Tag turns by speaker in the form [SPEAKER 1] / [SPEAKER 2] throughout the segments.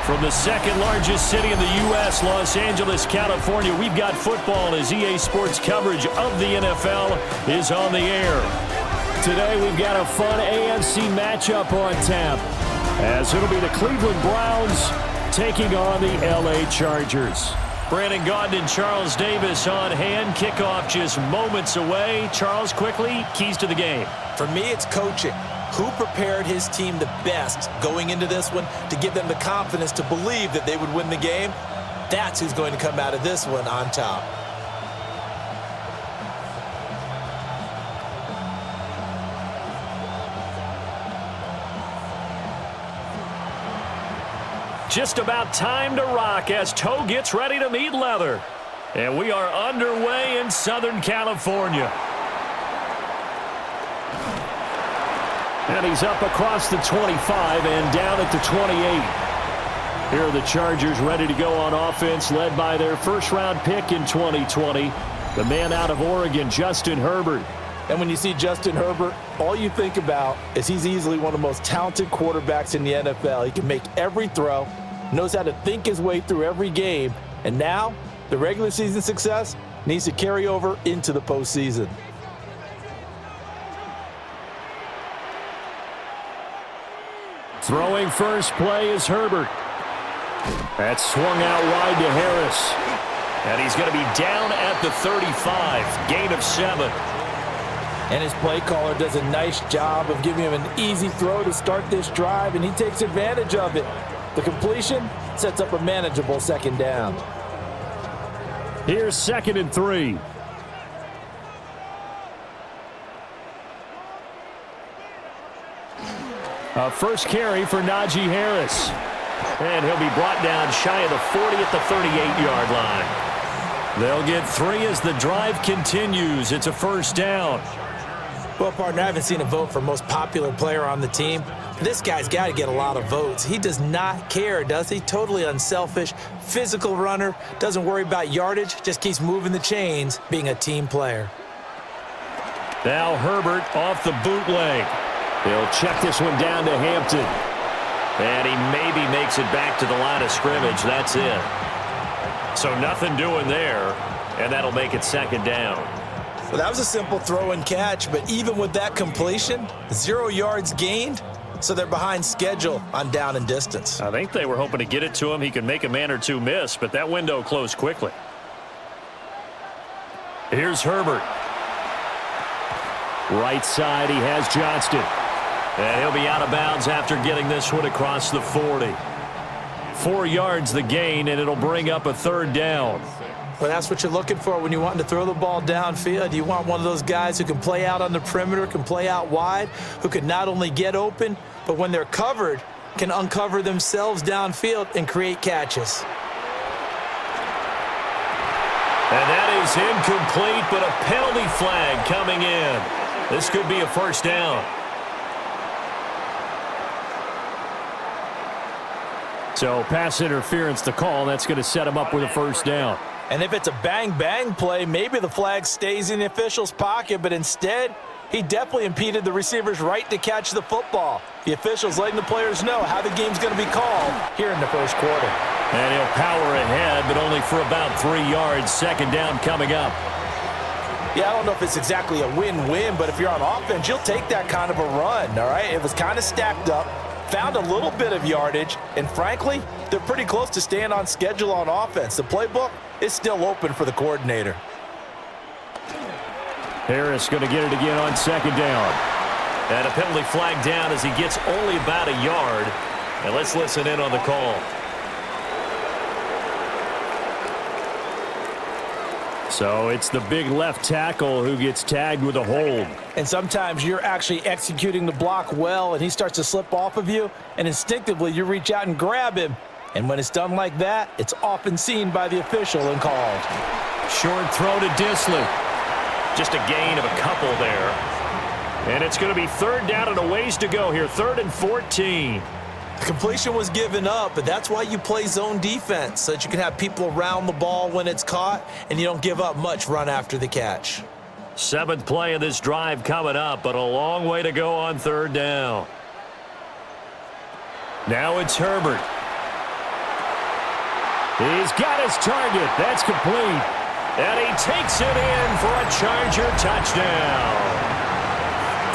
[SPEAKER 1] From the second largest city in the U.S., Los Angeles, California, we've got football as EA Sports coverage of the NFL is on the air. Today we've got a fun AFC matchup on tap, as it'll be the Cleveland Browns taking on the LA Chargers. Brandon Gaudin and Charles Davis on hand. Kickoff just moments away. Charles, quickly, keys to the game.
[SPEAKER 2] For me, it's coaching. Who prepared his team the best going into this one to give them the confidence to believe that they would win the game? That's who's going to come out of this one on top.
[SPEAKER 1] Just about time to rock as toe gets ready to meet leather. And we are underway in Southern California. And he's up across the 25 and down at the 28. Here are the Chargers ready to go on offense, led by their first-round pick in 2020, the man out of Oregon, Justin Herbert.
[SPEAKER 2] And when you see Justin Herbert, all you think about is he's easily one of the most talented quarterbacks in the NFL. He can make every throw, knows how to think his way through every game, and now the regular season success needs to carry over into the postseason.
[SPEAKER 1] Throwing first play is Herbert. That's swung out wide to Harris. And he's going to be down at the 35. Gain of 7.
[SPEAKER 2] And his play caller does a nice job of giving him an easy throw to start this drive, and he takes advantage of it. The completion sets up a manageable second down.
[SPEAKER 1] Here's 2nd and 3. A first carry for Najee Harris. And he'll be brought down shy of the 40 at the 38-yard line. They'll get 3 as the drive continues. It's a first down.
[SPEAKER 2] Well, partner, I haven't seen a vote for most popular player on the team. This guy's got to get a lot of votes. He does not care, does he? Totally unselfish, physical runner, doesn't worry about yardage, just keeps moving the chains, being a team player.
[SPEAKER 1] Now Herbert off the bootleg. He'll check this one down to Hampton. And he maybe makes it back to the line of scrimmage. That's it. So nothing doing there, and that'll make it second down.
[SPEAKER 2] Well, that was a simple throw and catch, but even with that completion, 0 yards gained, so they're behind schedule on down and distance.
[SPEAKER 1] I think they were hoping to get it to him. He could make a man or two miss, but that window closed quickly. Here's Herbert. Right side, he has Johnston. And he'll be out of bounds after getting this one across the 40. 4 yards the gain, and it'll bring up a 3rd down.
[SPEAKER 2] Well, that's what you're looking for when you want to throw the ball downfield. You want one of those guys who can play out on the perimeter, can play out wide, who can not only get open, but when they're covered, can uncover themselves downfield and create catches.
[SPEAKER 1] And that is incomplete, but a penalty flag coming in. This could be a first down. So pass interference to call. That's going to set him up with a first down.
[SPEAKER 2] And if it's a bang-bang play, maybe the flag stays in the official's pocket, but instead, he definitely impeded the receiver's right to catch the football. The official's letting the players know how the game's going to be called here in the first quarter.
[SPEAKER 1] And he'll power ahead, but only for about 3 yards. Second down coming up.
[SPEAKER 2] Yeah, I don't know if it's exactly a win-win, but if you're on offense, you'll take that kind of a run, all right? It was kind of stacked up, found a little bit of yardage, and frankly, they're pretty close to staying on schedule on offense. The playbook is still open for the coordinator.
[SPEAKER 1] Harris going to get it again on second down. And a penalty flag down as he gets only about a yard. And let's listen in on the call. So it's the big left tackle who gets tagged with a hold.
[SPEAKER 2] And sometimes you're actually executing the block well, and he starts to slip off of you, and instinctively you reach out and grab him. And when it's done like that, it's often seen by the official and called.
[SPEAKER 1] Short throw to Disley. Just a gain of a couple there. And it's going to be 3rd down and a ways to go here. 3rd and 14.
[SPEAKER 2] The completion was given up, but that's why you play zone defense, so that you can have people around the ball when it's caught, and you don't give up much run after the catch.
[SPEAKER 1] 7th play of this drive coming up, but a long way to go on 3rd down. Now it's Herbert. He's got his target. That's complete. And he takes it in for a Charger touchdown.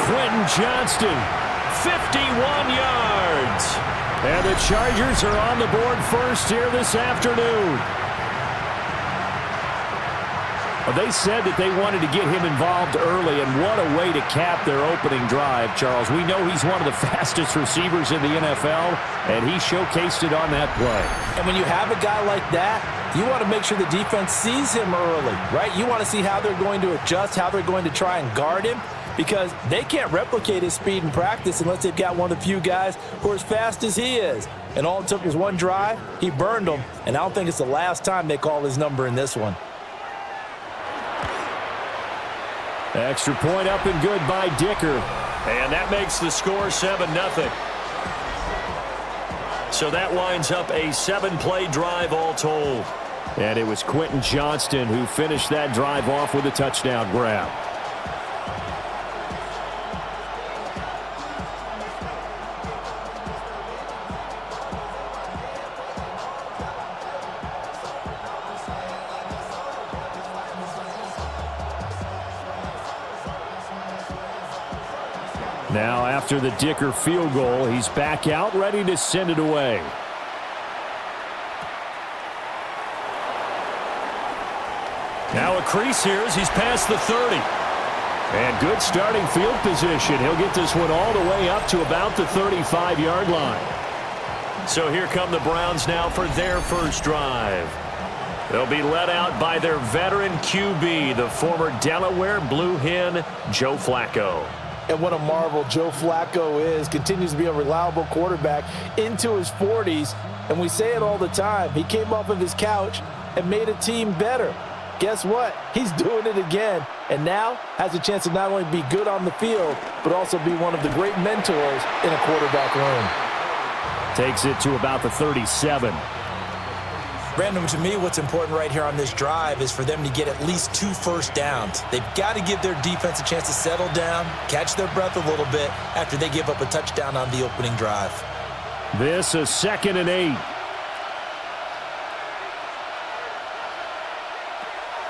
[SPEAKER 1] Quentin Johnston, 51 yards. And the Chargers are on the board first here this afternoon. They said that they wanted to get him involved early, and what a way to cap their opening drive, Charles. We know he's one of the fastest receivers in the NFL, and he showcased it on that play.
[SPEAKER 2] And when you have a guy like that, you want to make sure the defense sees him early, right? You want to see how they're going to adjust, how they're going to try and guard him, because they can't replicate his speed in practice unless they've got one of the few guys who are as fast as he is. And all it took was one drive. He burned them, and I don't think it's the last time they call his number in this one.
[SPEAKER 1] Extra point up and good by Dicker. And that makes the score 7-0. So that winds up a 7-play drive all told. And it was Quentin Johnston who finished that drive off with a touchdown grab. Now after the Dicker field goal, he's back out ready to send it away. Now a crease here as he's past the 30. And good starting field position. He'll get this one all the way up to about the 35-yard line. So here come the Browns now for their first drive. They'll be led out by their veteran QB, the former Delaware Blue Hen, Joe Flacco.
[SPEAKER 2] And what a marvel Joe Flacco is. Continues to be a reliable quarterback into his 40s. And we say it all the time. He came off of his couch and made a team better. Guess what? He's doing it again. And now has a chance to not only be good on the field, but also be one of the great mentors in a quarterback room.
[SPEAKER 1] Takes it to about the 37.
[SPEAKER 2] Brandon, to me, what's important right here on this drive is for them to get at least 2 first downs. They've got to give their defense a chance to settle down, catch their breath a little bit after they give up a touchdown on the opening drive.
[SPEAKER 1] This is 2nd and 8.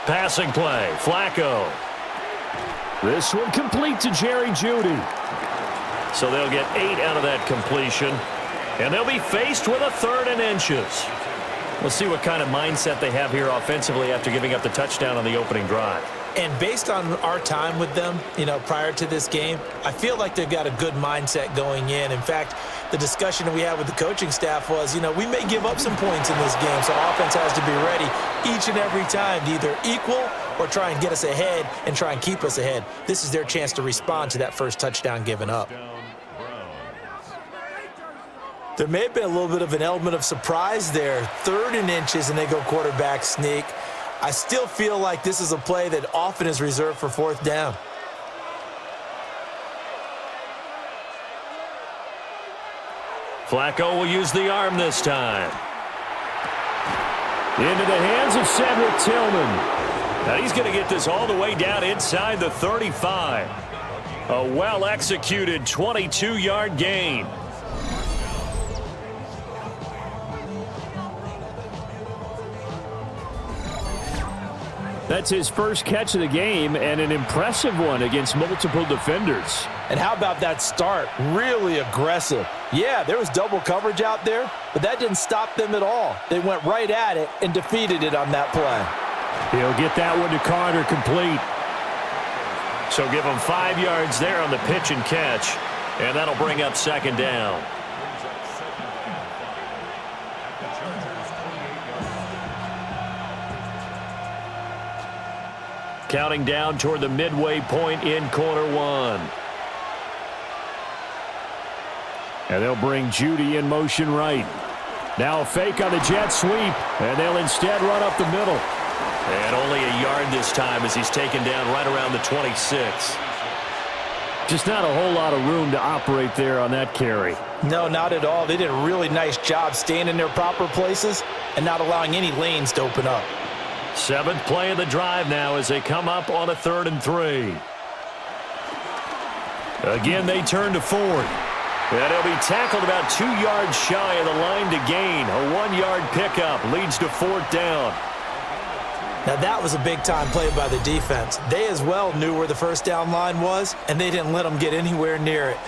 [SPEAKER 1] Passing play, Flacco. This one complete to Jerry Jeudy. So they'll get 8 out of that completion. And they'll be faced with a 3rd and inches. We'll see what kind of mindset they have here offensively after giving up the touchdown on the opening drive.
[SPEAKER 2] And based on our time with them, prior to this game, I feel like they've got a good mindset going in. In fact, the discussion that we had with the coaching staff was, we may give up some points in this game, so offense has to be ready each and every time to either equal or try and get us ahead and try and keep us ahead. This is their chance to respond to that first touchdown given up. There may have been a little bit of an element of surprise there. 3rd and inches, and they go quarterback sneak. I still feel like this is a play that often is reserved for 4th down.
[SPEAKER 1] Flacco will use the arm this time. Into the hands of Cedric Tillman. Now he's going to get this all the way down inside the 35. A well-executed 22-yard gain. That's his first catch of the game, and an impressive one against multiple defenders.
[SPEAKER 2] And how about that start? Really aggressive. Yeah, there was double coverage out there, but that didn't stop them at all. They went right at it and defeated it on that play.
[SPEAKER 1] He'll get that one to Carter complete. So give him 5 yards there on the pitch and catch, and that'll bring up 2nd down. Counting down toward the midway point in quarter 1. And they'll bring Jeudy in motion right. Now a fake on the jet sweep, and they'll instead run up the middle. And only a yard this time as he's taken down right around the 26. Just not a whole lot of room to operate there on that carry.
[SPEAKER 2] No, not at all. They did a really nice job staying in their proper places and not allowing any lanes to open up.
[SPEAKER 1] 7th play of the drive now as they come up on a 3rd and 3. Again, they turn to Ford. And he'll be tackled about 2 yards shy of the line to gain. A 1-yard pickup leads to 4th down.
[SPEAKER 2] Now that was a big-time play by the defense. They as well knew where the first down line was, and they didn't let them get anywhere near it.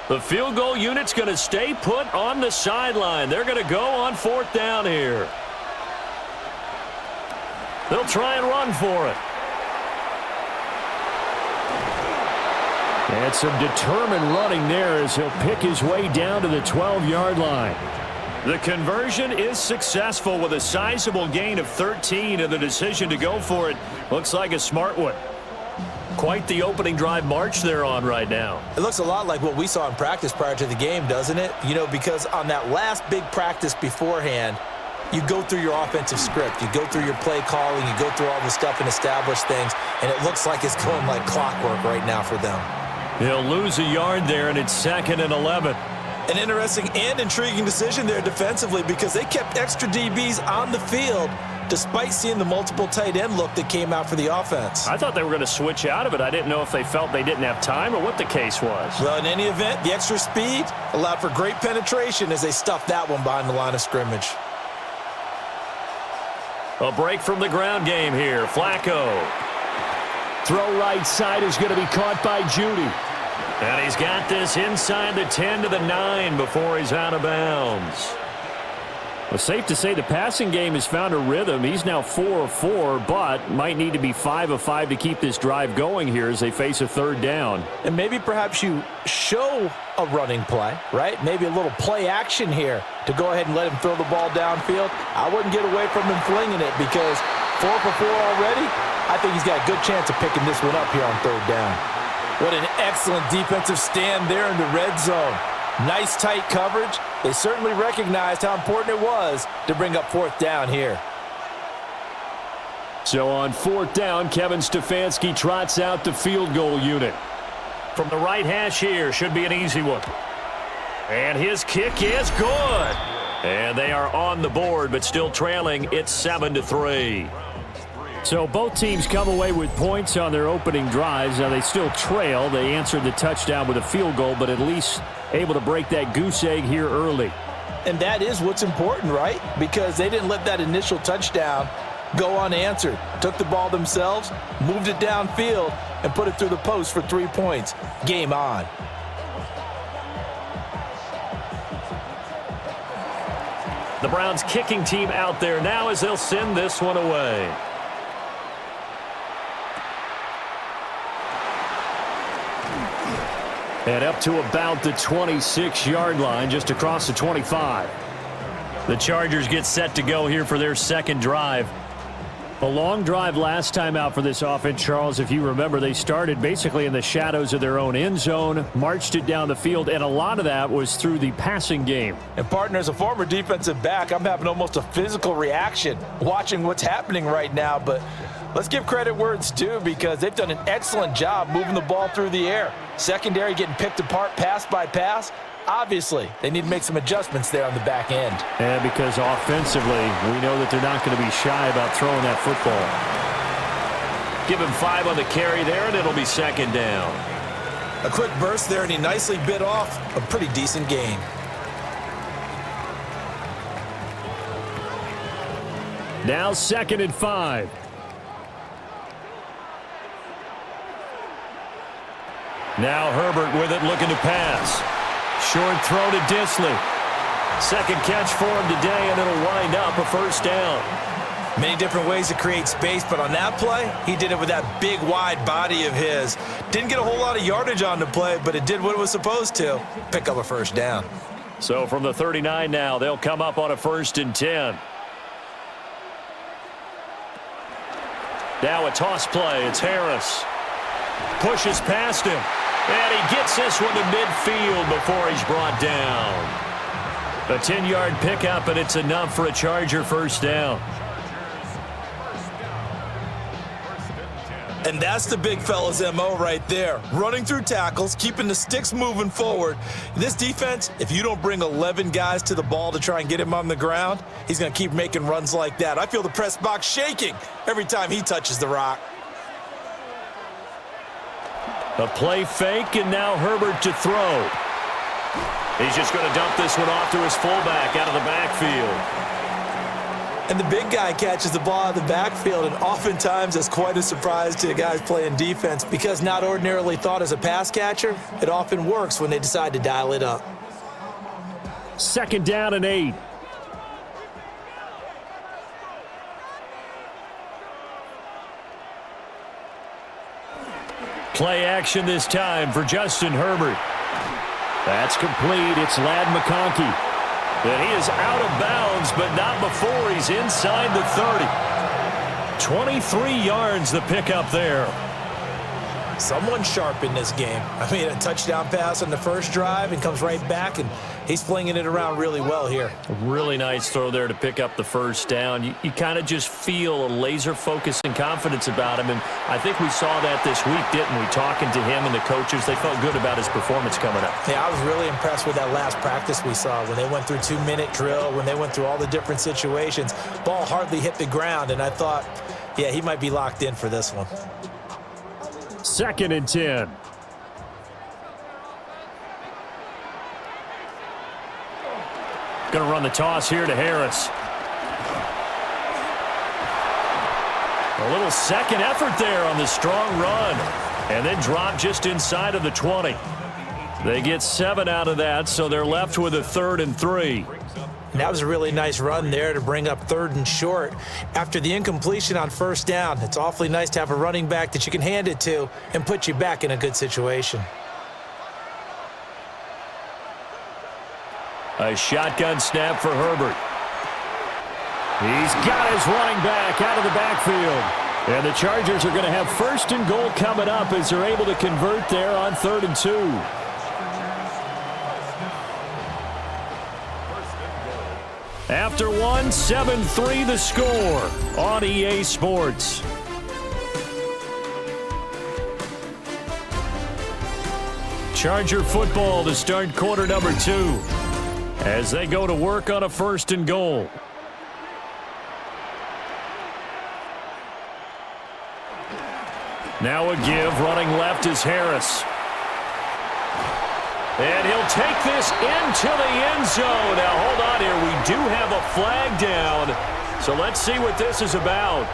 [SPEAKER 1] The field goal unit's going to stay put on the sideline. They're going to go on 4th down here. They'll try and run for it. And some determined running there as he'll pick his way down to the 12-yard line. The conversion is successful with a sizable gain of 13, and the decision to go for it looks like a smart one. Quite the opening drive march they're on right now.
[SPEAKER 2] It looks a lot like what we saw in practice prior to the game, doesn't it? You know, because on that last big practice beforehand, you go through your offensive script. You go through your play calling. You go through all the stuff and establish things, and it looks like it's going like clockwork right now for them.
[SPEAKER 1] He'll lose a yard there, and it's 2nd and 11.
[SPEAKER 2] An interesting and intriguing decision there defensively because they kept extra DBs on the field despite seeing the multiple tight end look that came out for the offense.
[SPEAKER 1] I thought they were going to switch out of it. I didn't know if they felt they didn't have time or what the case was.
[SPEAKER 2] Well, in any event, the extra speed allowed for great penetration as they stuffed that one behind the line of scrimmage.
[SPEAKER 1] A break from the ground game here. Flacco. Throw right side is going to be caught by Judy. And he's got this inside the 10 to the 9 before he's out of bounds. Well, safe to say the passing game has found a rhythm. He's now 4 of 4, but might need to be 5 of 5 to keep this drive going here as they face a 3rd down.
[SPEAKER 2] And maybe perhaps you show a running play, right? Maybe a little play action here to go ahead and let him throw the ball downfield. I wouldn't get away from him flinging it because 4 for 4 already, I think he's got a good chance of picking this one up here on 3rd down. What an excellent defensive stand there in the red zone. Nice tight coverage. They certainly recognized how important it was to bring up 4th down here.
[SPEAKER 1] So on 4th down, Kevin Stefanski trots out the field goal unit. From the right hash here, should be an easy one. And his kick is good. And they are on the board, but still trailing. It's 7-3. So both teams come away with points on their opening drives. Now they still trail. They answered the touchdown with a field goal, but at least able to break that goose egg here early.
[SPEAKER 2] And that is what's important, right? Because they didn't let that initial touchdown go unanswered. Took the ball themselves, moved it downfield, and put it through the post for 3 points. Game on.
[SPEAKER 1] The Browns kicking team out there now as they'll send this one away. And up to about the 26-yard line, just across the 25. The Chargers get set to go here for their 2nd drive. A long drive last time out for this offense, Charles. If you remember, they started basically in the shadows of their own end zone, marched it down the field, and a lot of that was through the passing game.
[SPEAKER 2] And, partner, as a former defensive back, I'm having almost a physical reaction watching what's happening right now. But let's give credit where it's due because they've done an excellent job moving the ball through the air. Secondary getting picked apart pass by pass. Obviously, they need to make some adjustments there on the back end.
[SPEAKER 1] And because offensively, we know that they're not going to be shy about throwing that football. Give him 5 on the carry there, and it'll be 2nd down.
[SPEAKER 2] A quick burst there, and he nicely bit off a pretty decent gain.
[SPEAKER 1] Now 2nd and 5. Now Herbert with it, looking to pass. Short throw to Disley. 2nd catch for him today, and it'll wind up a 1st down.
[SPEAKER 2] Many different ways to create space, but on that play, he did it with that big, wide body of his. Didn't get a whole lot of yardage on the play, but it did what it was supposed to. Pick up a 1st down.
[SPEAKER 1] So from the 39 now, they'll come up on a 1st and 10. Now a toss play. It's Harris. Pushes past him. And he gets this one to midfield before he's brought down. A 10-yard pickup, and it's enough for a Charger 1st down.
[SPEAKER 2] And that's the big fella's MO right there. Running through tackles, keeping the sticks moving forward. This defense, if you don't bring 11 guys to the ball to try and get him on the ground, he's going to keep making runs like that. I feel the press box shaking every time he touches the rock.
[SPEAKER 1] A play fake, and now Herbert to throw. He's just going to dump this one off to his fullback out of the backfield.
[SPEAKER 2] And the big guy catches the ball out of the backfield, and oftentimes it's quite a surprise to the guys playing defense because not ordinarily thought as a pass catcher, it often works when they decide to dial it up.
[SPEAKER 1] 2nd down and 8. Play action this time for Justin Herbert. That's complete. It's Ladd McConkey. And he is out of bounds, but not before he's inside the 30. 23 yards the pickup there.
[SPEAKER 2] Someone sharp in this game. I mean, a touchdown pass on the first drive and comes right back, and he's flinging it around really well here.
[SPEAKER 1] A really nice throw there to pick up the first down. You kind of just feel a laser focus and confidence about him, and I think we saw that this week, didn't we? Talking to him and the coaches, they felt good about his performance coming up.
[SPEAKER 2] Yeah, I was really impressed with that last practice we saw when they went through 2-minute drill, when they went through all the different situations. Ball hardly hit the ground, and I thought, yeah, he might be locked in for this one.
[SPEAKER 1] 2nd and 10. Going to run the toss here to Harris. A little second effort there on the strong run. And then drop just inside of the 20. They get 7 out of that, so they're left with a 3rd and 3.
[SPEAKER 2] And that was a really nice run there to bring up 3rd and short. After the incompletion on 1st down, it's awfully nice to have a running back that you can hand it to and put you back in a good situation.
[SPEAKER 1] A shotgun snap for Herbert. He's got his running back out of the backfield. And the Chargers are going to have 1st and goal coming up as they're able to convert there on 3rd and 2. After one, 7-3 the score on EA Sports. Charger football to start quarter number 2 as they go to work on a 1st and goal. Now a give, running left is Harris. And he'll take this into the end zone. Now, hold on here. We do have a flag down. So let's see what this is about.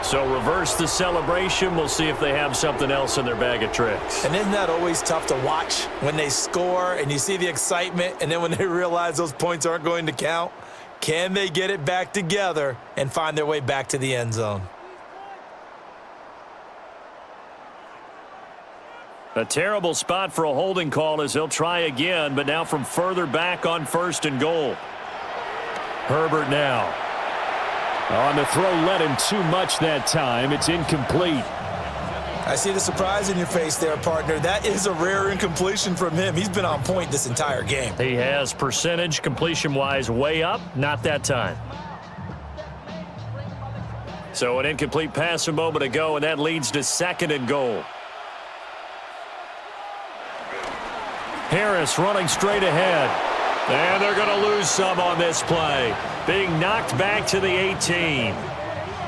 [SPEAKER 1] So reverse the celebration. We'll see if they have something else in their bag of tricks.
[SPEAKER 2] And isn't that always tough to watch when they score and you see the excitement and then when they realize those points aren't going to count? Can they get it back together and find their way back to the end zone?
[SPEAKER 1] A terrible spot for a holding call as they'll try again, but now from further back on 1st and goal. Herbert now. On the throw, led him too much that time. It's incomplete.
[SPEAKER 2] I see the surprise in your face there, partner. That is a rare incompletion from him. He's been on point this entire game.
[SPEAKER 1] He has percentage completion-wise way up. Not that time. So an incomplete pass a moment ago, and that leads to 2nd and goal. Harris running straight ahead. And they're going to lose some on this play. Being knocked back to the 18.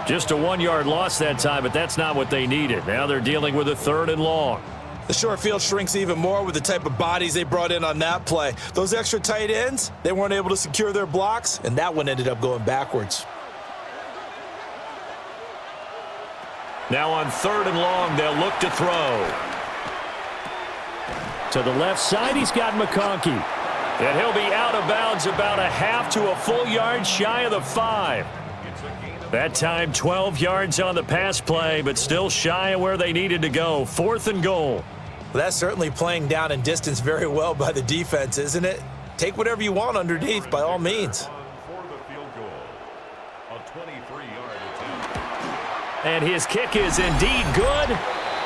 [SPEAKER 1] Just a 1-yard loss that time, but that's not what they needed. Now they're dealing with a 3rd and long.
[SPEAKER 2] The short field shrinks even more with the type of bodies they brought in on that play. Those extra tight ends, they weren't able to secure their blocks, and that one ended up going backwards.
[SPEAKER 1] Now on 3rd and long, they'll look to throw. To the left side, he's got McConkey. And he'll be out of bounds about a half to a full yard shy of the 5. That time 12 yards on the pass play, but still shy of where they needed to go. 4th and goal.
[SPEAKER 2] Well, that's certainly playing down in distance very well by the defense, isn't it? Take whatever you want underneath by all means.
[SPEAKER 1] And his kick is indeed good.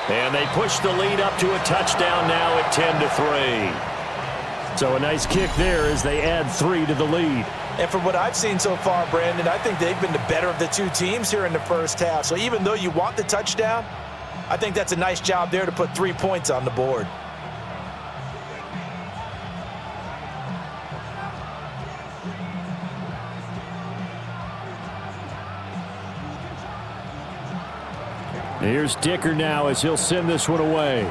[SPEAKER 1] And they push the lead up to a touchdown now at 10-3. So a nice kick there as they add 3 to the lead.
[SPEAKER 2] And from what I've seen so far, Brandon, I think they've been the better of the two teams here in the first half. So even though you want the touchdown, I think that's a nice job there to put 3 points on the board.
[SPEAKER 1] Here's Dicker now as he'll send this one away.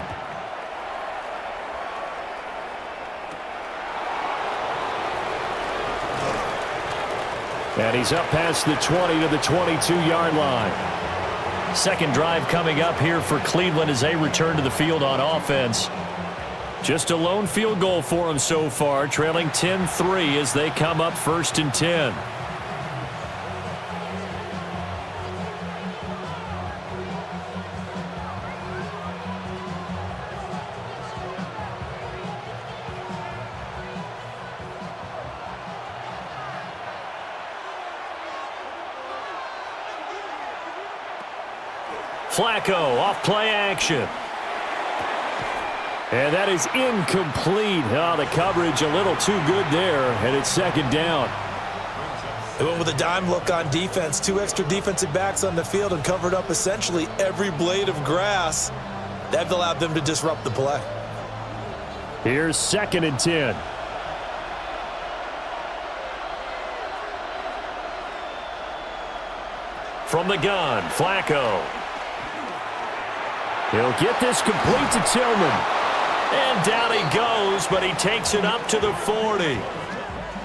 [SPEAKER 1] And he's up past the 20 to the 22-yard line. Second drive coming up here for Cleveland as they return to the field on offense. Just a lone field goal for them so far, trailing 10-3 as they come up 1st and 10. Flacco off play action. And that is incomplete. Oh, the coverage a little too good there, and it's 2nd down.
[SPEAKER 2] They went with a dime look on defense. 2 extra defensive backs on the field and covered up essentially every blade of grass. That allowed them to disrupt the play.
[SPEAKER 1] Here's 2nd and 10. From the gun, Flacco. He'll get this complete to Tillman. And down he goes, but he takes it up to the 40.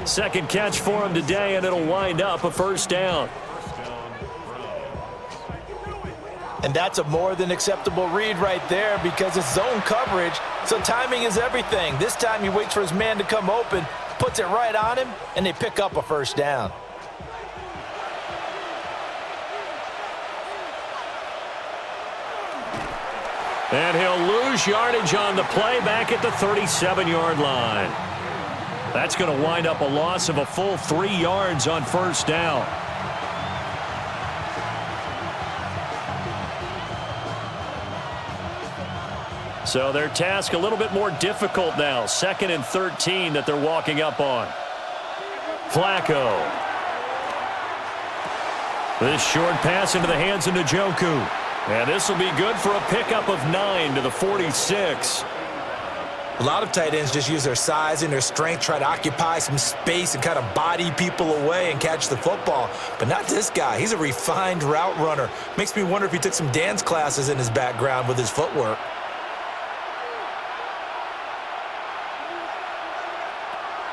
[SPEAKER 1] Second catch for him today, and it'll wind up a 1st down.
[SPEAKER 2] And that's a more than acceptable read right there because it's zone coverage, so timing is everything. This time he waits for his man to come open, puts it right on him, and they pick up a 1st down.
[SPEAKER 1] And he'll lose yardage on the play back at the 37-yard line. That's going to wind up a loss of a full 3 yards on 1st down. So their task a little bit more difficult now. 2nd and 13 that they're walking up on. Flacco. This short pass into the hands of Njoku. And this will be good for a pickup of 9 to the 46.
[SPEAKER 2] A lot of tight ends just use their size and their strength, try to occupy some space and kind of body people away and catch the football. But not this guy. He's a refined route runner. Makes me wonder if he took some dance classes in his background with his footwork.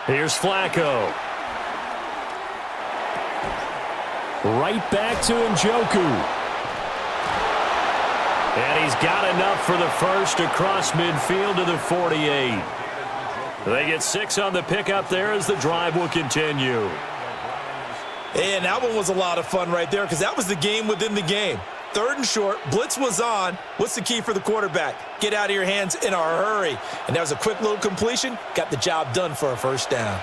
[SPEAKER 1] Here's Flacco. Right back to Njoku. And he's got enough for the first across midfield to the 48. They get 6 on the pickup there as the drive will continue.
[SPEAKER 2] And that one was a lot of fun right there because that was the game within the game. 3rd and short, blitz was on. What's the key for the quarterback? Get out of your hands in a hurry. And that was a quick little completion. Got the job done for a 1st down.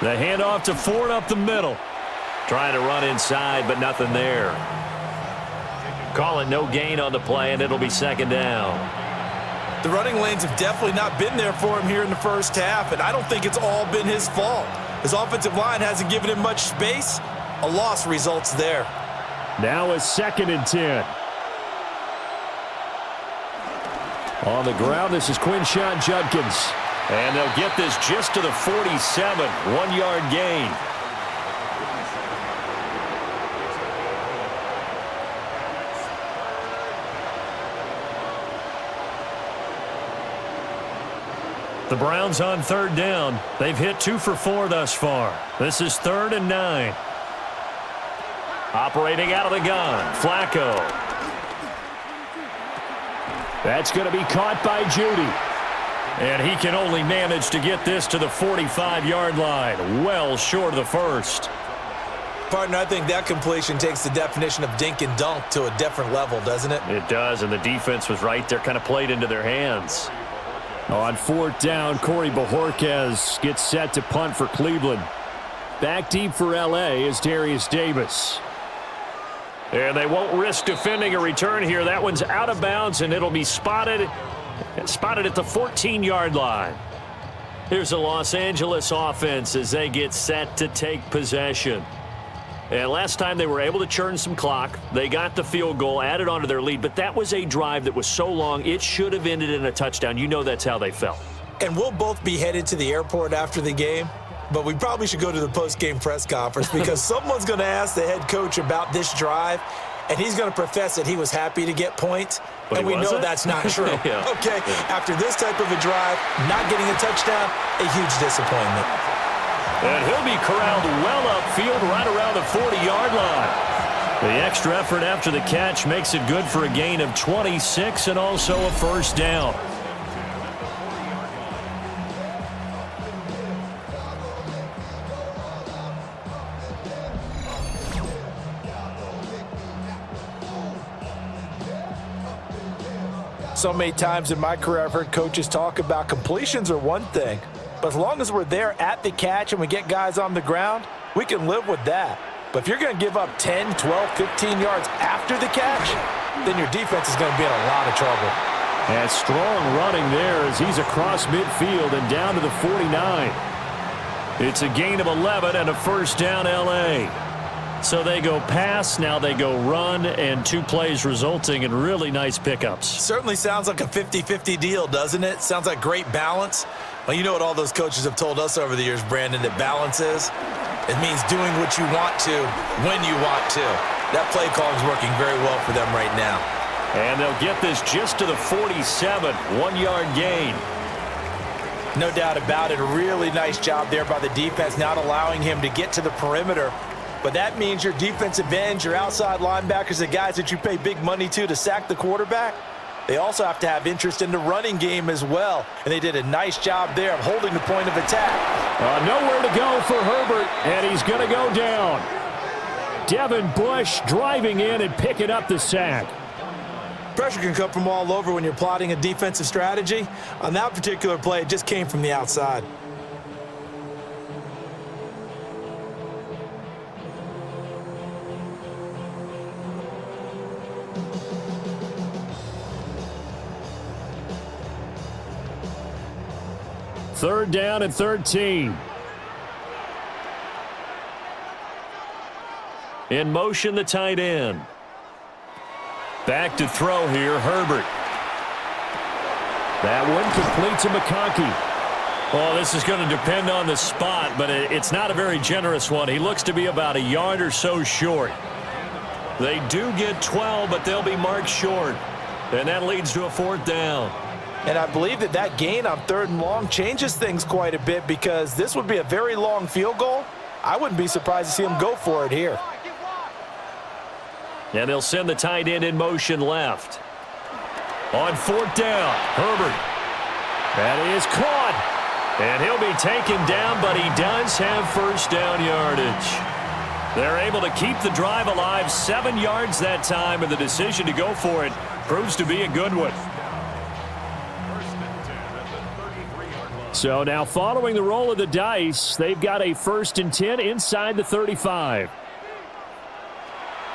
[SPEAKER 1] The handoff to Ford up the middle. Trying to run inside, but nothing there. Call it no gain on the play, and it'll be 2nd down.
[SPEAKER 2] The running lanes have definitely not been there for him here in the first half, and I don't think it's all been his fault. His offensive line hasn't given him much space. A loss results there.
[SPEAKER 1] Now it's 2nd and 10. On the ground, this is Quinshon Judkins. And they'll get this just to the 47, 1-yard gain. The Browns on 3rd down. They've hit 2 for 4 thus far. This is 3rd and 9. Operating out of the gun, Flacco. That's going to be caught by Judy. And he can only manage to get this to the 45-yard line, well short of the first.
[SPEAKER 2] Partner, I think that completion takes the definition of dink and dunk to a different level, doesn't it?
[SPEAKER 1] It does, and the defense was right there, kind of played into their hands. On 4th down, Corey Bojorquez gets set to punt for Cleveland. Back deep for L.A. is Darius Davis. And they won't risk defending a return here. That one's out of bounds, and it'll be spotted at the 14-yard line. Here's the Los Angeles offense as they get set to take possession. And last time they were able to churn some clock. They got the field goal, added on to their lead, but that was a drive that was so long, it should have ended in a touchdown. You know that's how they felt.
[SPEAKER 3] And we'll both be headed to the airport after the game, but we probably should go to the post-game press conference because someone's going to ask the head coach about this drive, and he's going to profess that he was happy to get points, but and we know that's not true.
[SPEAKER 1] Yeah.
[SPEAKER 3] Okay, after this type of a drive, not getting a touchdown, a huge disappointment.
[SPEAKER 1] And he'll be corralled well upfield right around the 40-yard line. The extra effort after the catch makes it good for a gain of 26 and also a first down.
[SPEAKER 2] So many times in my career I've heard coaches talk about completions are one thing, but as long as we're there at the catch and we get guys on the ground, we can live with that. But if you're going to give up 10, 12, 15 yards after the catch, then your defense is going to be in a lot of trouble.
[SPEAKER 1] And strong running there as he's across midfield and down to the 49. It's a gain of 11 and a first down L.A. So they go pass, now they go run, and 2 plays resulting in really nice pickups.
[SPEAKER 3] Certainly sounds like a 50-50 deal, doesn't it? Sounds like great balance. Well, you know what all those coaches have told us over the years, Brandon, that balance is? It means doing what you want to when you want to. That play call is working very well for them right now.
[SPEAKER 1] And they'll get this just to the 47, 1-yard gain.
[SPEAKER 2] No doubt about it. A really nice job there by the defense, not allowing him to get to the perimeter. But that means your defensive ends, your outside linebackers, the guys that you pay big money to sack the quarterback, they also have to have interest in the running game as well. And they did a nice job there of holding the point of attack.
[SPEAKER 1] Nowhere to go for Herbert, and he's going to go down. Devin Bush driving in and picking up the sack.
[SPEAKER 3] Pressure can come from all over when you're plotting a defensive strategy. On that particular play, it just came from the outside.
[SPEAKER 1] Third down and 13. In motion, the tight end. Back to throw here, Herbert. That one complete to McConkey. Well, this is going to depend on the spot, but it's not a very generous one. He looks to be about a yard or so short. They do get 12, but they'll be marked short. And that leads to a fourth down.
[SPEAKER 2] And I believe that gain on 3rd and long changes things quite a bit because this would be a very long field goal. I wouldn't be surprised to see him go for it here.
[SPEAKER 1] And they'll send the tight end in motion left. On 4th down, Herbert. That is caught. And he'll be taken down, but he does have first down yardage. They're able to keep the drive alive, 7 yards that time, and the decision to go for it proves to be a good one. So now following the roll of the dice, they've got a 1st and 10 inside the 35.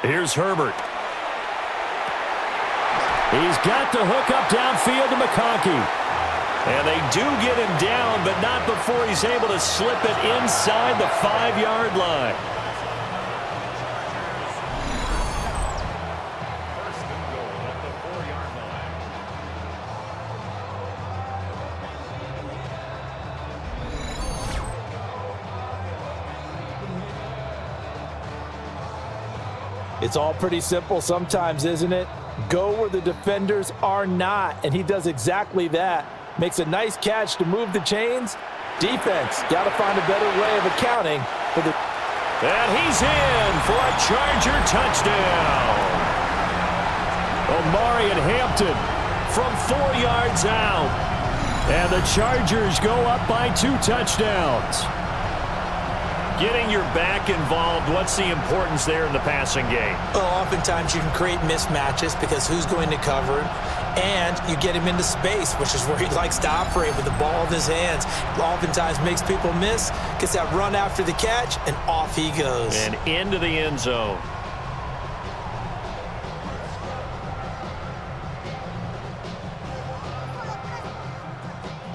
[SPEAKER 1] Here's Herbert. He's got the hook up downfield to McConkey. And they do get him down, but not before he's able to slip it inside the 5-yard line.
[SPEAKER 2] It's all pretty simple sometimes, isn't it? Go where the defenders are not, and he does exactly that. Makes a nice catch to move the chains. Defense, got to find a better way of accounting for the...
[SPEAKER 1] And he's in for a Charger touchdown. Omari and Hampton from 4 yards out. And the Chargers go up by 2 touchdowns. Getting your back involved, what's the importance there in the passing game?
[SPEAKER 3] Well, oftentimes you can create mismatches because who's going to cover him, and you get him into space, which is where he likes to operate with the ball in his hands. Oftentimes makes people miss, gets that run after the catch, and off he goes.
[SPEAKER 1] And into the end zone.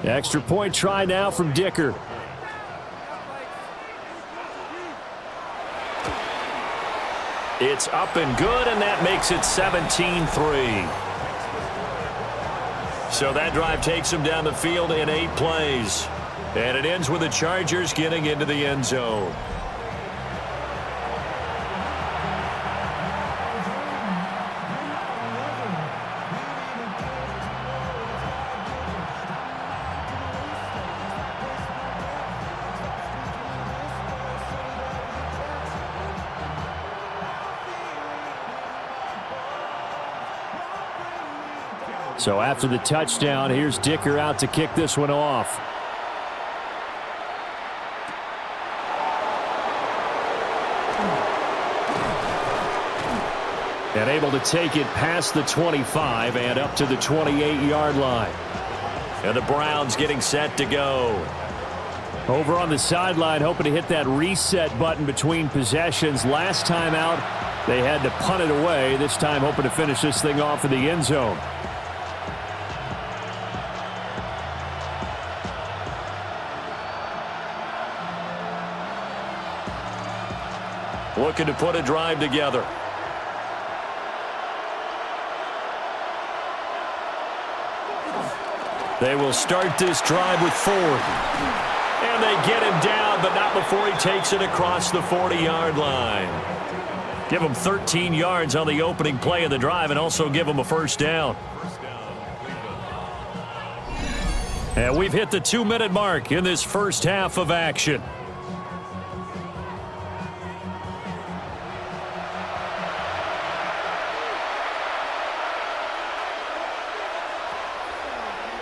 [SPEAKER 1] Extra point try now from Dicker. It's up and good, and that makes it 17-3. So that drive takes them down the field in 8 plays. And it ends with the Chargers getting into the end zone. So after the touchdown, here's Dicker out to kick this one off. And able to take it past the 25 and up to the 28-yard line. And the Browns getting set to go. Over on the sideline, hoping to hit that reset button between possessions. Last time out, they had to punt it away. This time hoping to finish this thing off in the end zone. Looking to put a drive together. They will start this drive with Ford. And they get him down, but not before he takes it across the 40-yard line. Give him 13 yards on the opening play of the drive and also give him a first down. And we've hit the 2-minute mark in this first half of action.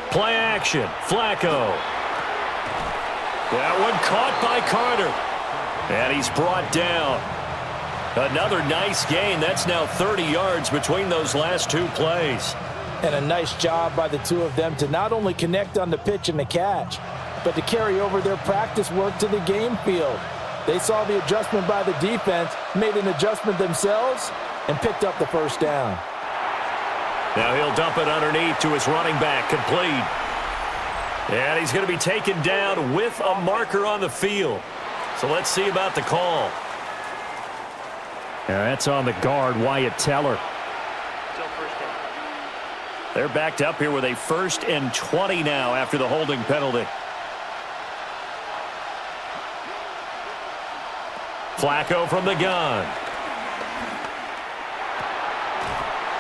[SPEAKER 1] Play action. Flacco. That one caught by Carter. And he's brought down. Another nice gain. That's now 30 yards between those last 2 plays.
[SPEAKER 2] And a nice job by the two of them to not only connect on the pitch and the catch, but to carry over their practice work to the game field. They saw the adjustment by the defense, made an adjustment themselves, and picked up the first down.
[SPEAKER 1] Now he'll dump it underneath to his running back, complete. And he's going to be taken down with a marker on the field. So let's see about the call. And that's on the guard, Wyatt Teller. They're backed up here with a 1st and 20 now after the holding penalty. Flacco from the gun.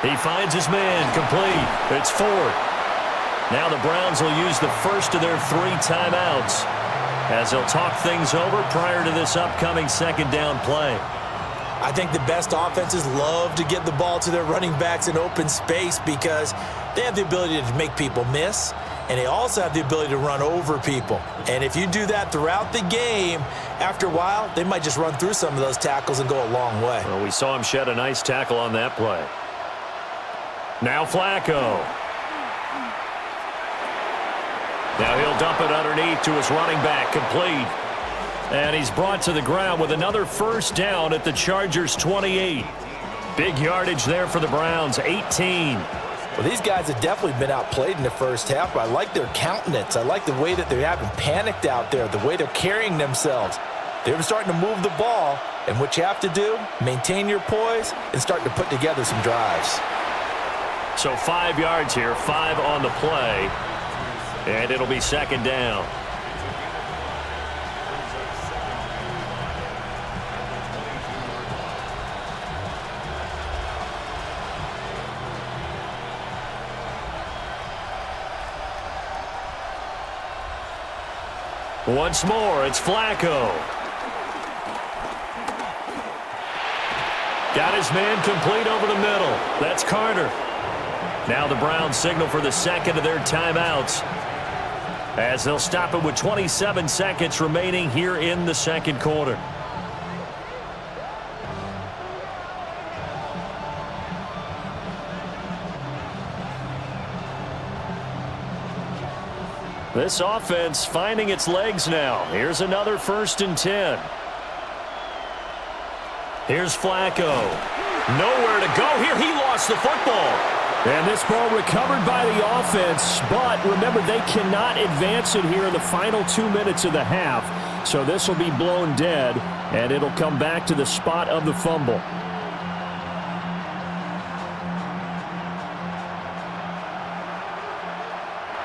[SPEAKER 1] He finds his man, complete. It's Ford. Now the Browns will use the first of their 3 timeouts as they'll talk things over prior to this upcoming second down play.
[SPEAKER 3] I think the best offenses love to get the ball to their running backs in open space because they have the ability to make people miss, and they also have the ability to run over people. And if you do that throughout the game, after a while, they might just run through some of those tackles and go a long way.
[SPEAKER 1] Well, we saw him shed a nice tackle on that play. Now Flacco. Now he'll dump it underneath to his running back, complete. And he's brought to the ground with another first down at the Chargers' 28. Big yardage there for the Browns, 18.
[SPEAKER 2] Well, these guys have definitely been outplayed in the first half. I like their countenance. I like the way that they haven't panicked out there, the way they're carrying themselves. They're starting to move the ball, and what you have to do, maintain your poise and start to put together some drives.
[SPEAKER 1] So 5 yards here, 5 on the play, and it'll be second down. Once more, it's Flacco. Got his man complete over the middle. That's Carter. Now the Browns signal for the second of their timeouts as they'll stop it with 27 seconds remaining here in the second quarter. This offense finding its legs now. Here's another 1st and 10. Here's Flacco. Nowhere to go here. He lost the football. And this ball recovered by the offense, but remember, they cannot advance it here in the final 2 minutes of the half. So this will be blown dead, and it'll come back to the spot of the fumble.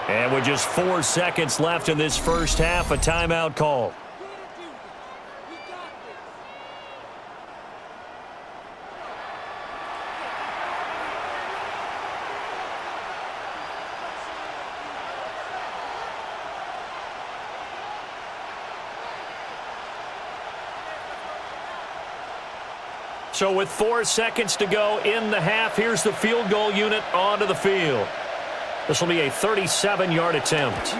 [SPEAKER 1] And with just 4 seconds left in this first half, a timeout call. So with 4 seconds to go in the half, here's the field goal unit onto the field. This will be a 37-yard attempt.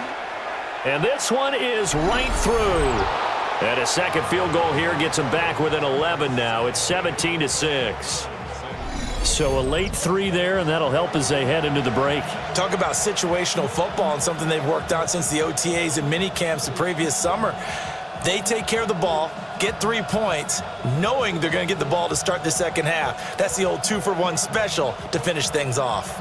[SPEAKER 1] And this one is right through. And a second field goal here gets them back within 11 now. It's 17-6. So a late 3 there, and that'll help as they head into the break.
[SPEAKER 3] Talk about situational football and something they've worked on since the OTAs and mini camps the previous summer. They take care of the ball, get 3 points, knowing they're going to get the ball to start the second half. That's the old 2-for-1 special to finish things off.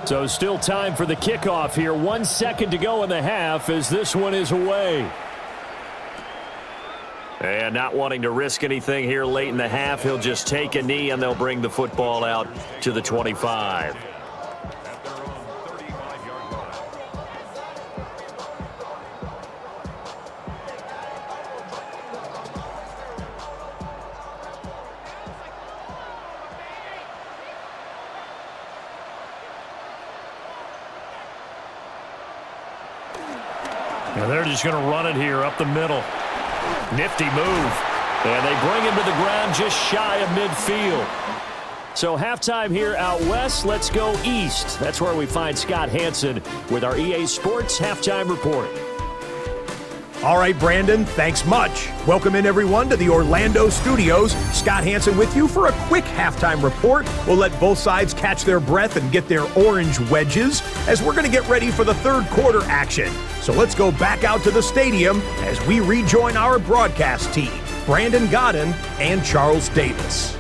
[SPEAKER 1] So still time for the kickoff here. 1 second to go in the half as this one is away. And not wanting to risk anything here late in the half, he'll just take a knee and they'll bring the football out to the 25. And they're just going to run it here up the middle. Nifty move. And they bring him to the ground just shy of midfield. So halftime here out west. Let's go east. That's where we find Scott Hansen with our EA Sports Halftime Report.
[SPEAKER 4] All right, Brandon, thanks much. Welcome in, everyone, to the Orlando studios. Scott Hansen with you for a quick halftime report. We'll let both sides catch their breath and get their orange wedges as we're going to get ready for the third quarter action. So let's go back out to the stadium as we rejoin our broadcast team, Brandon Godden and Charles Davis.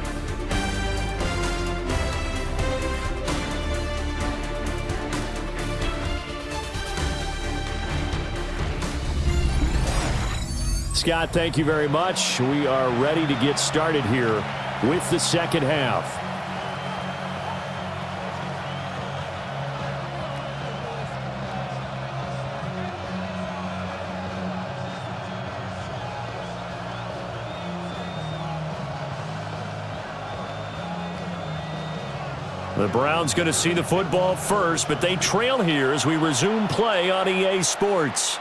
[SPEAKER 1] Scott, thank you very much. We are ready to get started here with the second half. The Browns going to see the football first, but they trail here as we resume play on EA Sports.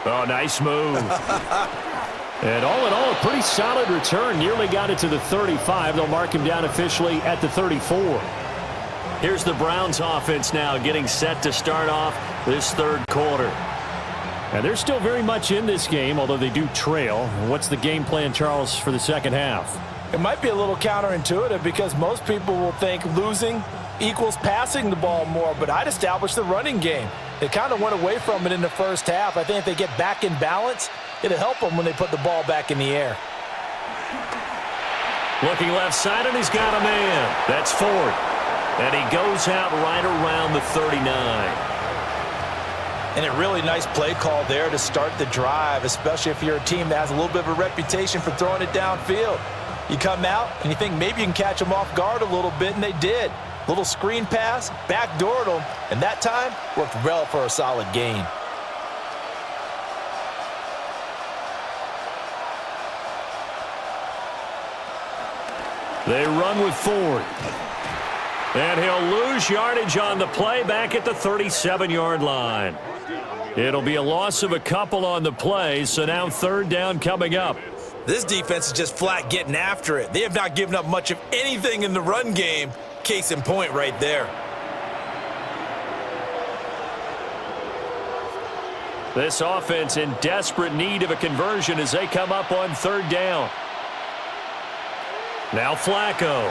[SPEAKER 1] Oh, nice move. And all in all, a pretty solid return. Nearly got it to the 35. They'll mark him down officially at the 34. Here's the Browns offense now getting set to start off this third quarter. And they're still very much in this game, although they do trail. What's the game plan, Charles, for the second half?
[SPEAKER 2] It might be a little counterintuitive because most people will think losing equals passing the ball more, but I'd establish the running game. They kind of went away from it in the first half. I think if they get back in balance, it'll help them when they put the ball back in the air.
[SPEAKER 1] Looking left side, and he's got a man. That's Ford. And he goes out right around the 39.
[SPEAKER 2] And a really nice play call there to start the drive, especially if you're a team that has a little bit of a reputation for throwing it downfield. You come out, and you think maybe you can catch them off guard a little bit, and they did. Little screen pass, backdoored them, and that time worked well for a solid gain.
[SPEAKER 1] They run with Ford. And he'll lose yardage on the play back at the 37-yard line. It'll be a loss of a couple on the play, so now third down coming up.
[SPEAKER 3] This defense is just flat getting after it. They have not given up much of anything in the run game. Case in point right there.
[SPEAKER 1] This offense in desperate need of a conversion as they come up on third down. Now Flacco.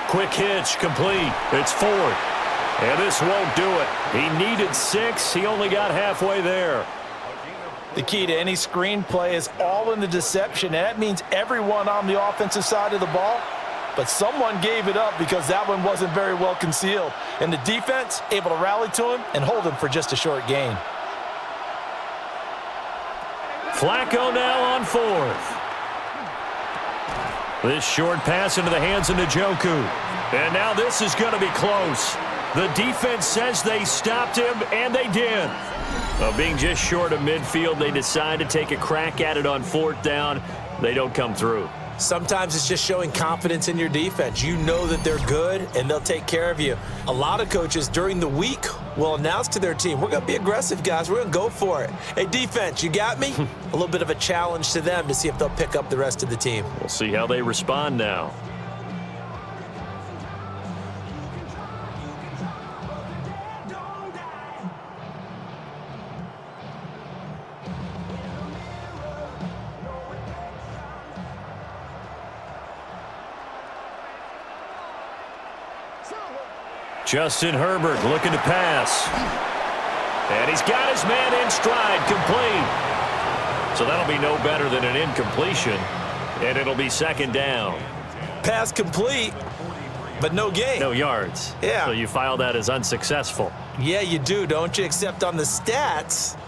[SPEAKER 1] Quick hitch complete. It's Ford. And this won't do it. He needed 6. He only got halfway there.
[SPEAKER 2] The key to any screen play is all in the deception, and that means everyone on the offensive side of the ball. But someone gave it up because that one wasn't very well concealed. And the defense able to rally to him and hold him for just a short gain.
[SPEAKER 1] Flacco now on 4th. This short pass into the hands of Njoku. And now this is going to be close. The defense says they stopped him, and they did. Being just short of midfield, they decide to take a crack at it on 4th down. They don't come through.
[SPEAKER 3] Sometimes it's just showing confidence in your defense. You know that they're good, and they'll take care of you. A lot of coaches during the week will announce to their team, we're going to be aggressive, guys. We're going to go for it. Hey, defense, you got me? A little bit of a challenge to them to see if they'll pick up the rest of the team.
[SPEAKER 1] We'll see how they respond now. Justin Herbert looking to pass. And he's got his man in stride, complete. So that'll be no better than an incompletion, and it'll be 2nd down.
[SPEAKER 3] Pass complete, but no gain.
[SPEAKER 1] No yards.
[SPEAKER 3] Yeah.
[SPEAKER 1] So you file that as unsuccessful.
[SPEAKER 3] Yeah, you do, don't you? Except on the stats,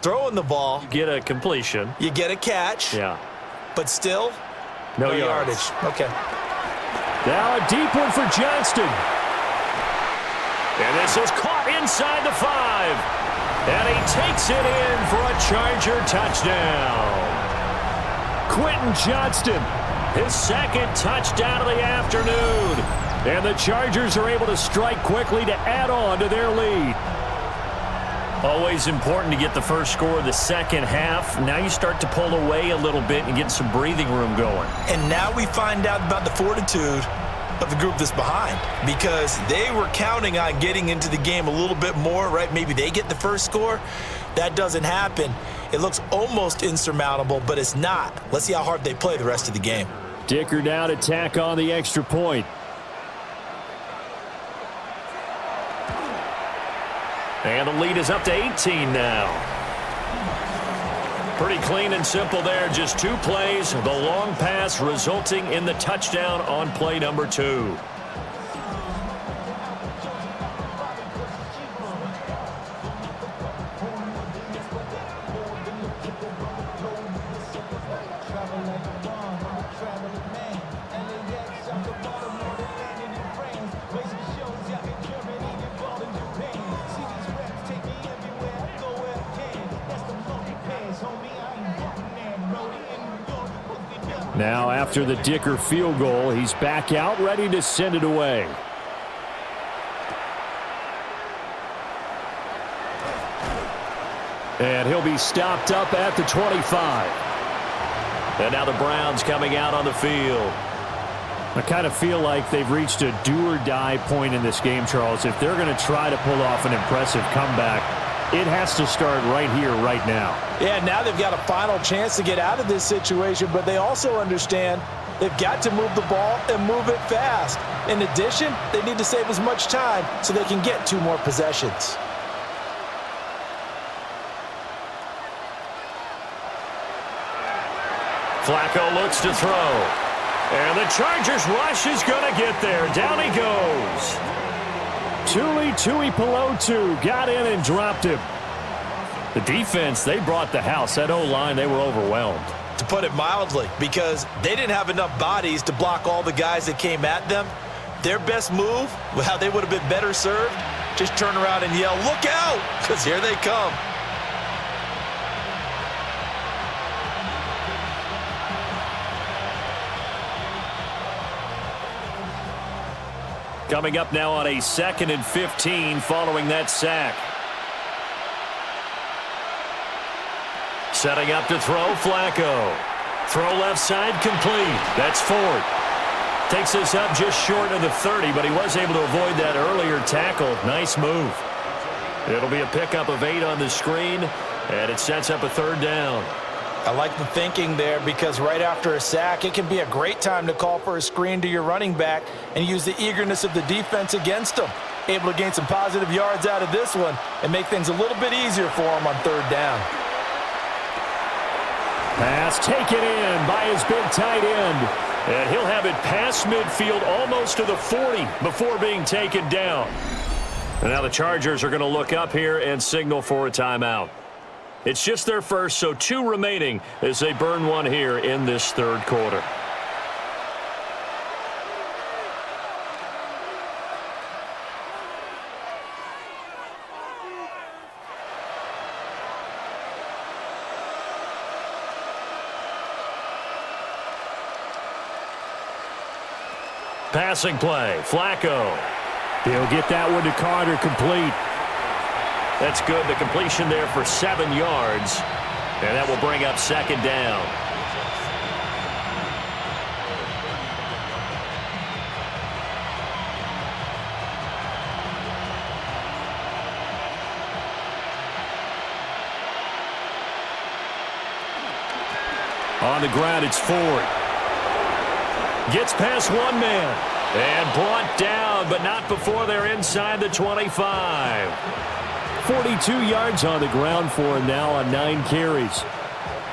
[SPEAKER 3] throwing the ball.
[SPEAKER 1] Get a completion.
[SPEAKER 3] You get a catch.
[SPEAKER 1] Yeah.
[SPEAKER 3] But still,
[SPEAKER 1] no
[SPEAKER 3] yardage. Okay.
[SPEAKER 1] Now a deep one for Johnston. And this is caught inside the 5. And he takes it in for a Charger touchdown. Quentin Johnston, his 2nd touchdown of the afternoon. And the Chargers are able to strike quickly to add on to their lead. Always important to get the first score of the second half. Now you start to pull away a little bit and get some breathing room going.
[SPEAKER 3] And now we find out about the fortitude of the group that's behind, because they were counting on getting into the game a little bit more, right? Maybe they get the first score. That doesn't happen. It looks almost insurmountable, but it's not. Let's see how hard they play the rest of the game.
[SPEAKER 1] Dicker down to tack on the extra point. And the lead is up to 18 now. Pretty clean and simple there. Just 2 plays. The long pass resulting in the touchdown on play number 2. Now, after the Dicker field goal, he's back out, ready to send it away. And he'll be stopped up at the 25. And now the Browns coming out on the field. I kind of feel like they've reached a do-or-die point in this game, Charles. If they're going to try to pull off an impressive comeback, it has to start right here, right now.
[SPEAKER 2] Yeah, now they've got a final chance to get out of this situation, but they also understand they've got to move the ball and move it fast. In addition, they need to save as much time so they can get 2 more possessions.
[SPEAKER 1] Flacco looks to throw. And the Chargers rush is going to get there. Down he goes. Tui Pelotu got in and dropped him. The defense, they brought the house. That O-line, they were overwhelmed.
[SPEAKER 3] To put it mildly, because they didn't have enough bodies to block all the guys that came at them. Their best move, well, they would have been better served, just turn around and yell, "Look out!" because here they come.
[SPEAKER 1] Coming up now on a 2nd and 15 following that sack. Setting up to throw, Flacco. Throw left side, complete. That's Ford. Takes us up just short of the 30, but he was able to avoid that earlier tackle. Nice move. It'll be a pickup of 8 on the screen, and it sets up a 3rd down.
[SPEAKER 2] I like the thinking there, because right after a sack, it can be a great time to call for a screen to your running back and use the eagerness of the defense against them. able to gain some positive yards out of this one and make things a little bit easier for him on third down.
[SPEAKER 1] Pass taken in by his big tight end. And he'll have it past midfield almost to the 40 before being taken down. And now the Chargers are going to look up here and signal for a timeout. It's just their first, so 2 remaining as they burn one here in this third quarter. Passing play, Flacco. He'll get that one to Carter, complete. That's good. The completion there for 7 yards. And that will bring up second down. On the ground, it's Ford. Gets past one man and brought down, but not before they're inside the 25. 42 yards on the ground for him now on 9 carries.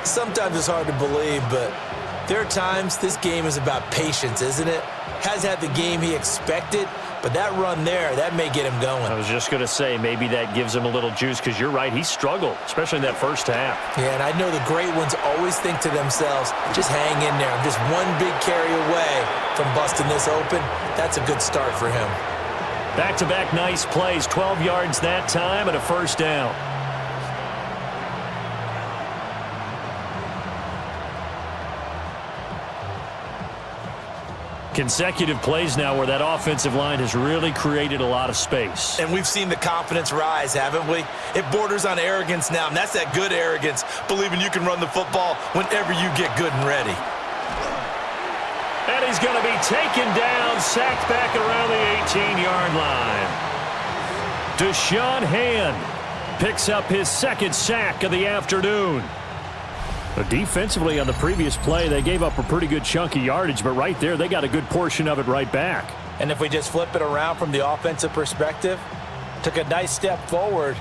[SPEAKER 3] Sometimes it's hard to believe, but there are times this game is about patience, isn't it? Has had the game he expected, but that run there, that may get him going.
[SPEAKER 1] I was just going to say, maybe that gives him a little juice, because you're right, he struggled, especially in that first half.
[SPEAKER 3] Yeah, and I know the great ones always think to themselves, just hang in there. I'm just one big carry away from busting this open. That's a good start for him.
[SPEAKER 1] Back-to-back nice plays, 12 yards that time and a first down. Consecutive plays now where that offensive line has really created a lot of space.
[SPEAKER 3] And we've seen the confidence rise, haven't we? It borders on arrogance now, and that's that good arrogance, believing you can run the football whenever you get good and ready.
[SPEAKER 1] And he's going to be taken down, sacked back around the 18-yard line. Deshaun Hand picks up his second sack of the afternoon. Defensively on the previous play, they gave up a pretty good chunk of yardage, but right there, they got a good portion of it right back.
[SPEAKER 2] And if we just flip it around from the offensive perspective, took a nice step forward,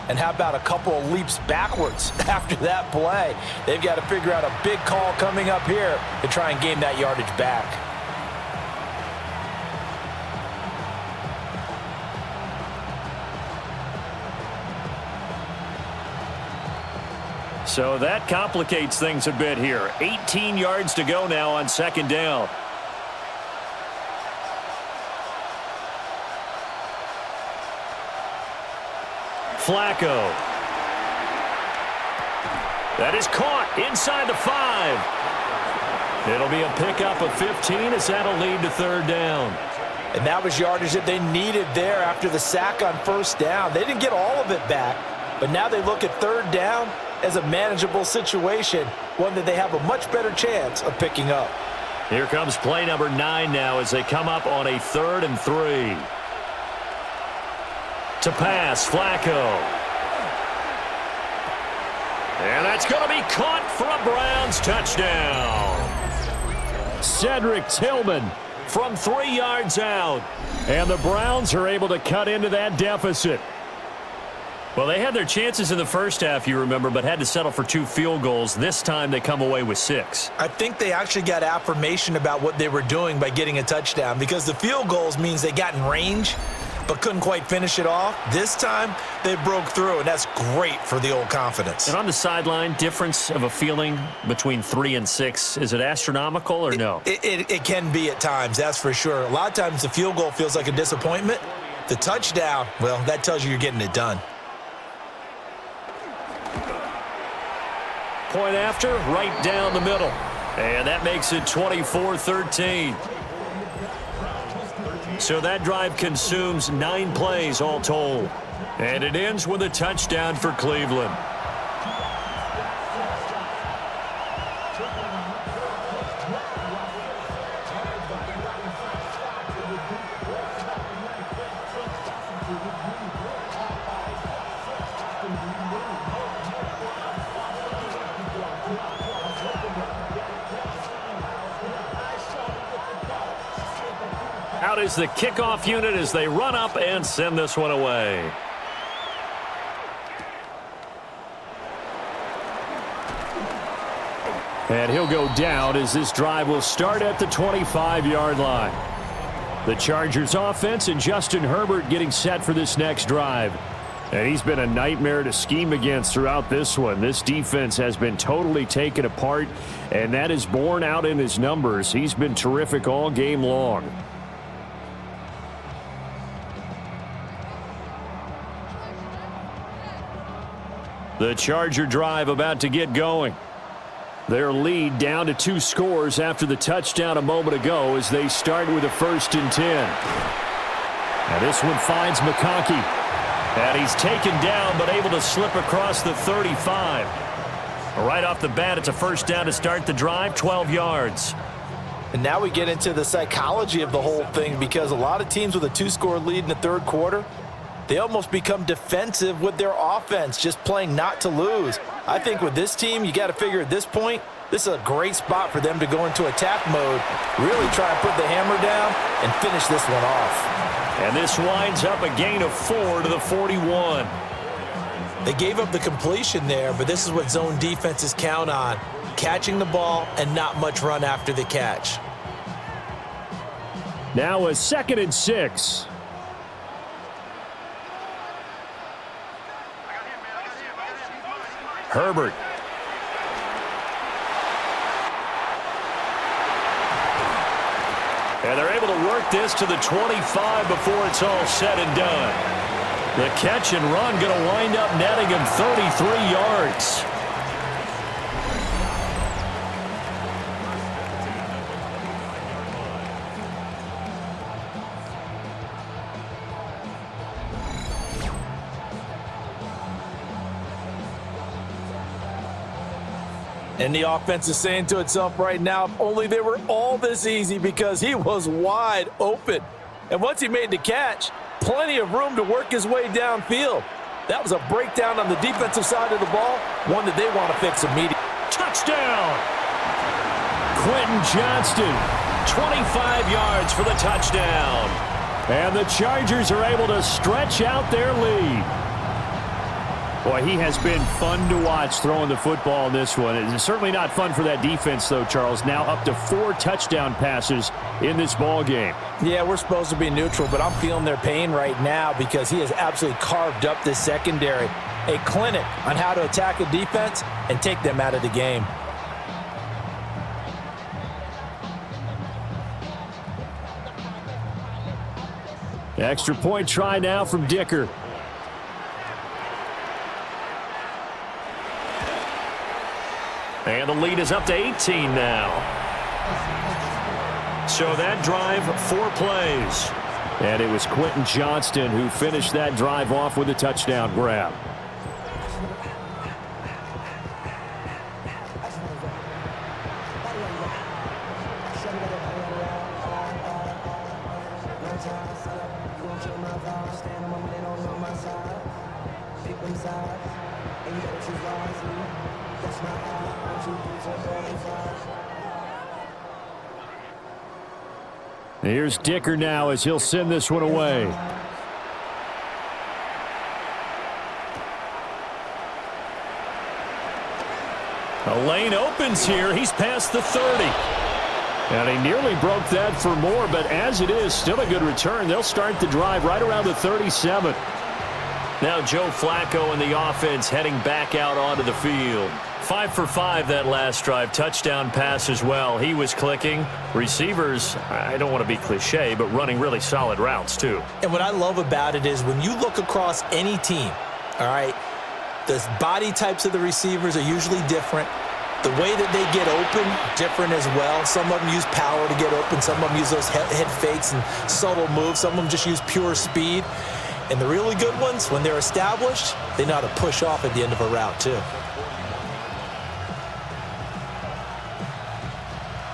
[SPEAKER 2] and how about a couple of leaps backwards after that play? They've got to figure out a big call coming up here to try and gain that yardage back.
[SPEAKER 1] So that complicates things a bit here. 18 yards to go now on second down. Flacco. That is caught inside the 5. It'll be a pickup of 15 as that'll lead to third down.
[SPEAKER 2] And that was yardage that they needed there after the sack on first down. They didn't get all of it back, but now they look at third down as a manageable situation, one that they have a much better chance of picking up.
[SPEAKER 1] Here comes play number 9 now as they come up on a 3rd and 3. To pass, Flacco. And that's going to be caught for a Browns touchdown. Cedric Tillman from 3 yards out. And the Browns are able to cut into that deficit. Well, they had their chances in the first half, you remember, but had to settle for 2 field goals. This time they come away with 6.
[SPEAKER 3] I think they actually got affirmation about what they were doing by getting a touchdown, because the field goals means they got in range but couldn't quite finish it off. This time they broke through, and that's great for the old confidence.
[SPEAKER 1] And on the sideline, difference of a feeling between 3 and 6, is it astronomical or no?
[SPEAKER 3] It can be at times, that's for sure. A lot of times the field goal feels like a disappointment. The touchdown, well, that tells you you're getting it done.
[SPEAKER 1] Point after, right down the middle. And that makes it 24-13. So that drive consumes 9 plays all told. And it ends with a touchdown for Cleveland. Out is the kickoff unit as they run up and send this one away. And he'll go down as this drive will start at the 25-yard line. The Chargers offense and Justin Herbert getting set for this next drive. And he's been a nightmare to scheme against throughout this one. This defense has been totally taken apart, and that is borne out in his numbers. He's been terrific all game long. The Charger drive about to get going. Their lead down to 2 scores after the touchdown a moment ago as they start with a 1st and 10. Now this one finds McConkey. And he's taken down but able to slip across the 35. Right off the bat, it's a 1st down to start the drive, 12 yards.
[SPEAKER 2] And now we get into the psychology of the whole thing, because a lot of teams with a 2-score lead in the 3rd quarter, they almost become defensive with their offense, just playing not to lose. I think with this team, you got to figure at this point, this is a great spot for them to go into attack mode, really try and put the hammer down and finish this one off.
[SPEAKER 1] And this winds up a gain of 4 to the 41.
[SPEAKER 3] They gave up the completion there, but this is what zone defenses count on: catching the ball and not much run after the catch.
[SPEAKER 1] Now a 2nd and 6. Herbert. And they're able to work this to the 25 before it's all said and done. The catch and run going to wind up netting him 33 yards.
[SPEAKER 2] And the offense is saying to itself right now, if only they were all this easy, because he was wide open. And once he made the catch, plenty of room to work his way downfield. That was a breakdown on the defensive side of the ball, one that they want to fix immediately.
[SPEAKER 1] Touchdown! Quentin Johnston, 25 yards for the touchdown. And the Chargers are able to stretch out their lead. Boy, he has been fun to watch throwing the football in this one. It's certainly not fun for that defense, though, Charles. Now up to 4 touchdown passes in this ball game.
[SPEAKER 2] Yeah, we're supposed to be neutral, but I'm feeling their pain right now because he has absolutely carved up this secondary. A clinic on how to attack a defense and take them out of the game.
[SPEAKER 1] Extra point try now from Dicker. And the lead is up to 18 now. So that drive, 4 plays. And it was Quentin Johnston who finished that drive off with a touchdown grab. Here's Dicker now as he'll send this one away. A lane opens here. He's past the 30. And he nearly broke that for more, but as it is, still a good return. They'll start the drive right around the 37. Now Joe Flacco and the offense heading back out onto the field. 5 for 5 that last drive. Touchdown pass as well. He was clicking. Receivers, I don't want to be cliche, but running really solid routes too.
[SPEAKER 3] And what I love about it is when you look across any team, all right, the body types of the receivers are usually different. The way that they get open, different as well. Some of them use power to get open. Some of them use those head fakes and subtle moves. Some of them just use pure speed. And the really good ones, when they're established, they know how to push off at the end of a route too.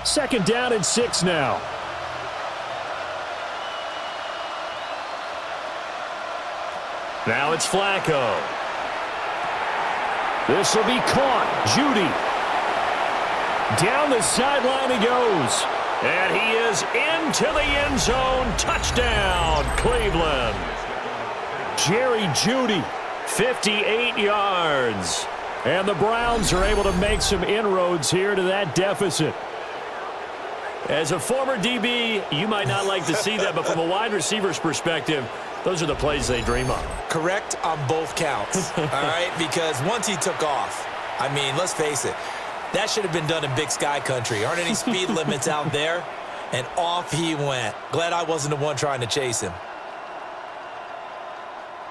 [SPEAKER 1] 2nd down and 6 now. Now it's Flacco. This will be caught. Judy. Down the sideline he goes. And he is into the end zone. Touchdown, Cleveland. Jerry Jeudy, 58 yards. And the Browns are able to make some inroads here to that deficit. As a former DB, you might not like to see that, but from a wide receiver's perspective, those are the plays they dream of.
[SPEAKER 3] Correct on both counts, all right? Because once he took off, I mean, let's face it, that should have been done in Big Sky Country. Aren't any speed limits out there? And off he went. Glad I wasn't the one trying to chase him.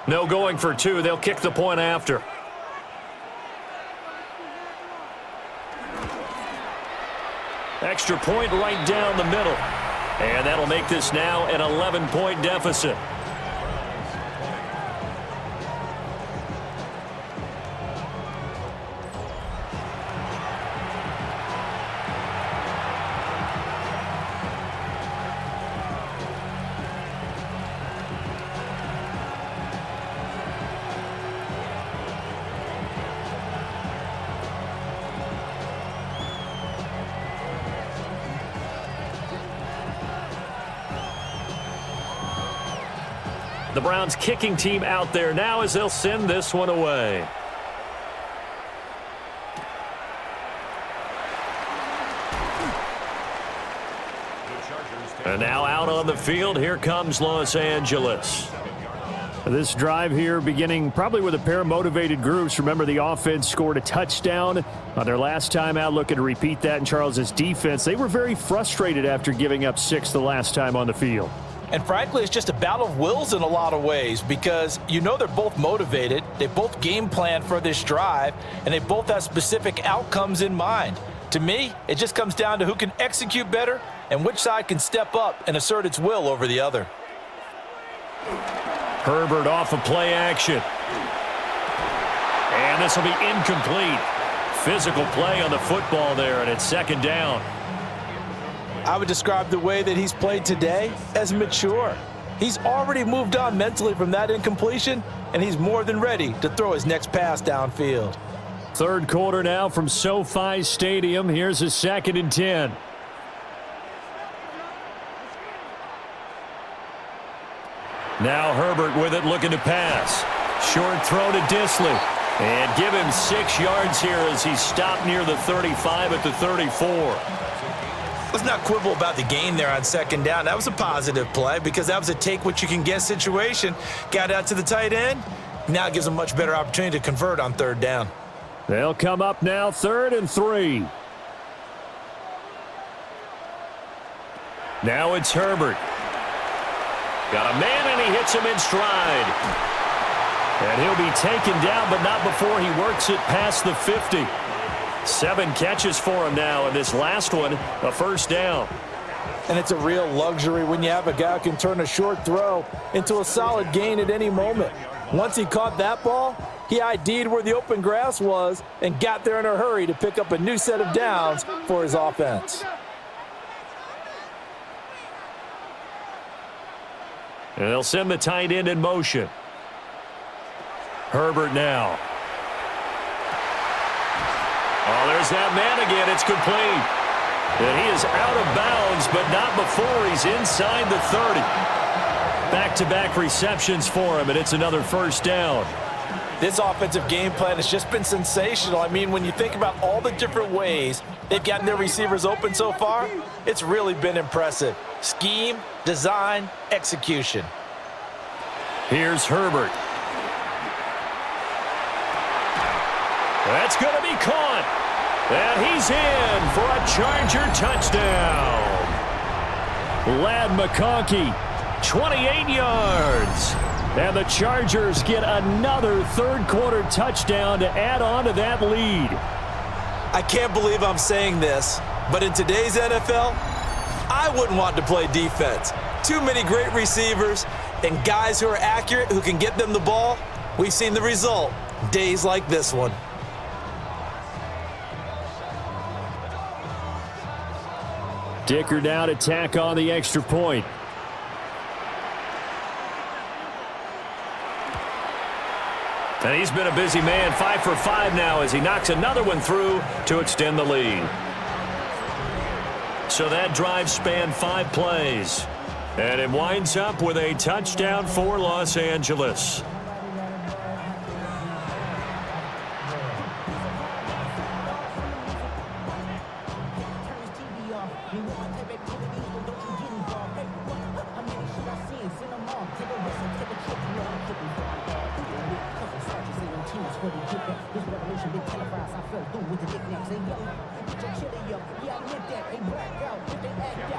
[SPEAKER 1] No going for two. They'll kick the point after. Extra point right down the middle. And that'll make this now an 11-point deficit. The Browns kicking team out there now as they'll send this one away. And now out on the field, here comes Los Angeles. This drive here beginning probably with a pair of motivated groups. Remember, the offense scored a touchdown on their last time out, looking to repeat that in Charles's defense. They were very frustrated after giving up 6 the last time on the field.
[SPEAKER 2] And frankly, it's just a battle of wills in a lot of ways because you know they're both motivated, they both game plan for this drive, and they both have specific outcomes in mind. To me, it just comes down to who can execute better and which side can step up and assert its will over the other.
[SPEAKER 1] Herbert off of play action. And this will be incomplete. Physical play on the football there, and it's second down.
[SPEAKER 2] I would describe the way that he's played today as mature. He's already moved on mentally from that incompletion, and he's more than ready to throw his next pass downfield.
[SPEAKER 1] Third quarter now from SoFi Stadium. Here's a 2nd and 10. Now Herbert with it, looking to pass. Short throw to Disley. And give him 6 yards here as he's stopped near the 35 at the 34.
[SPEAKER 3] Let's not quibble about the gain there on second down. That was a positive play because that was a take-what-you-can-get situation. Got out to the tight end. Now it gives them a much better opportunity to convert on third down.
[SPEAKER 1] They'll come up now 3rd and 3. Now it's Herbert. Got a man, and he hits him in stride. And he'll be taken down, but not before he works it past the 50. 7 catches for him now, and this last one, a first down.
[SPEAKER 2] And it's a real luxury when you have a guy who can turn a short throw into a solid gain at any moment. Once he caught that ball, he ID'd where the open grass was and got there in a hurry to pick up a new set of downs for his offense.
[SPEAKER 1] And they'll send the tight end in motion. Herbert now. Oh, there's that man again. It's complete. And he is out of bounds, but not before he's inside the 30. Back-to-back receptions for him, and it's another first down.
[SPEAKER 2] This offensive game plan has just been sensational. I mean, when you think about all the different ways they've gotten their receivers open so far, it's really been impressive. Scheme, design, execution.
[SPEAKER 1] Here's Herbert. That's going to be caught. And he's in for a Charger touchdown. Ladd McConkey, 28 yards. And the Chargers get another third-quarter touchdown to add on to that lead.
[SPEAKER 3] I can't believe I'm saying this, but in today's NFL, I wouldn't want to play defense. Too many great receivers and guys who are accurate, who can get them the ball. We've seen the result. Days like this one.
[SPEAKER 1] Dicker down to tack on the extra point. And he's been a busy man, 5 for 5 now as he knocks another one through to extend the lead. So that drive spanned 5 plays. And it winds up with a touchdown for Los Angeles.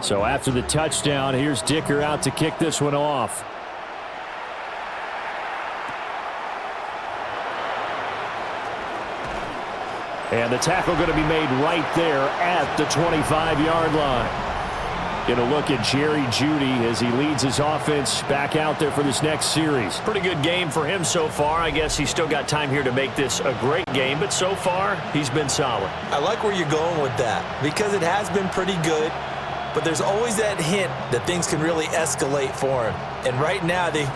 [SPEAKER 1] So after the touchdown, here's Dicker out to kick this one off. And the tackle going to be made right there at the 25-yard line. Get a look at Jerry Jeudy as he leads his offense back out there for this next series. Pretty good game for him so far. I guess he's still got time here to make this a great game, but so far he's been solid.
[SPEAKER 3] I like where you're going with that because it has been pretty good. But there's always that hint that things can really escalate for him. And right now, they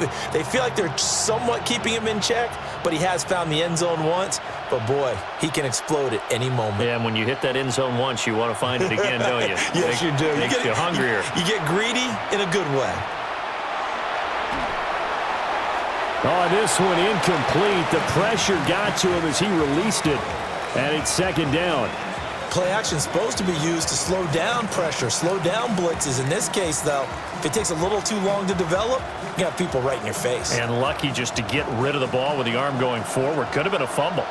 [SPEAKER 3] feel like they're somewhat keeping him in check, but he has found the end zone once. But, boy, he can explode at any moment.
[SPEAKER 1] Yeah, and when you hit that end zone once, you want to find it again, don't you?
[SPEAKER 3] Yes, you do.
[SPEAKER 1] Makes you hungrier.
[SPEAKER 3] You get greedy in a good way.
[SPEAKER 1] Oh, this one incomplete. The pressure got to him as he released it, and it's second down.
[SPEAKER 3] Play action is supposed to be used to slow down pressure, slow down blitzes. In this case, though, if it takes a little too long to develop, you got people right in your face.
[SPEAKER 1] And lucky just to get rid of the ball with the arm going forward. Could have been a fumble.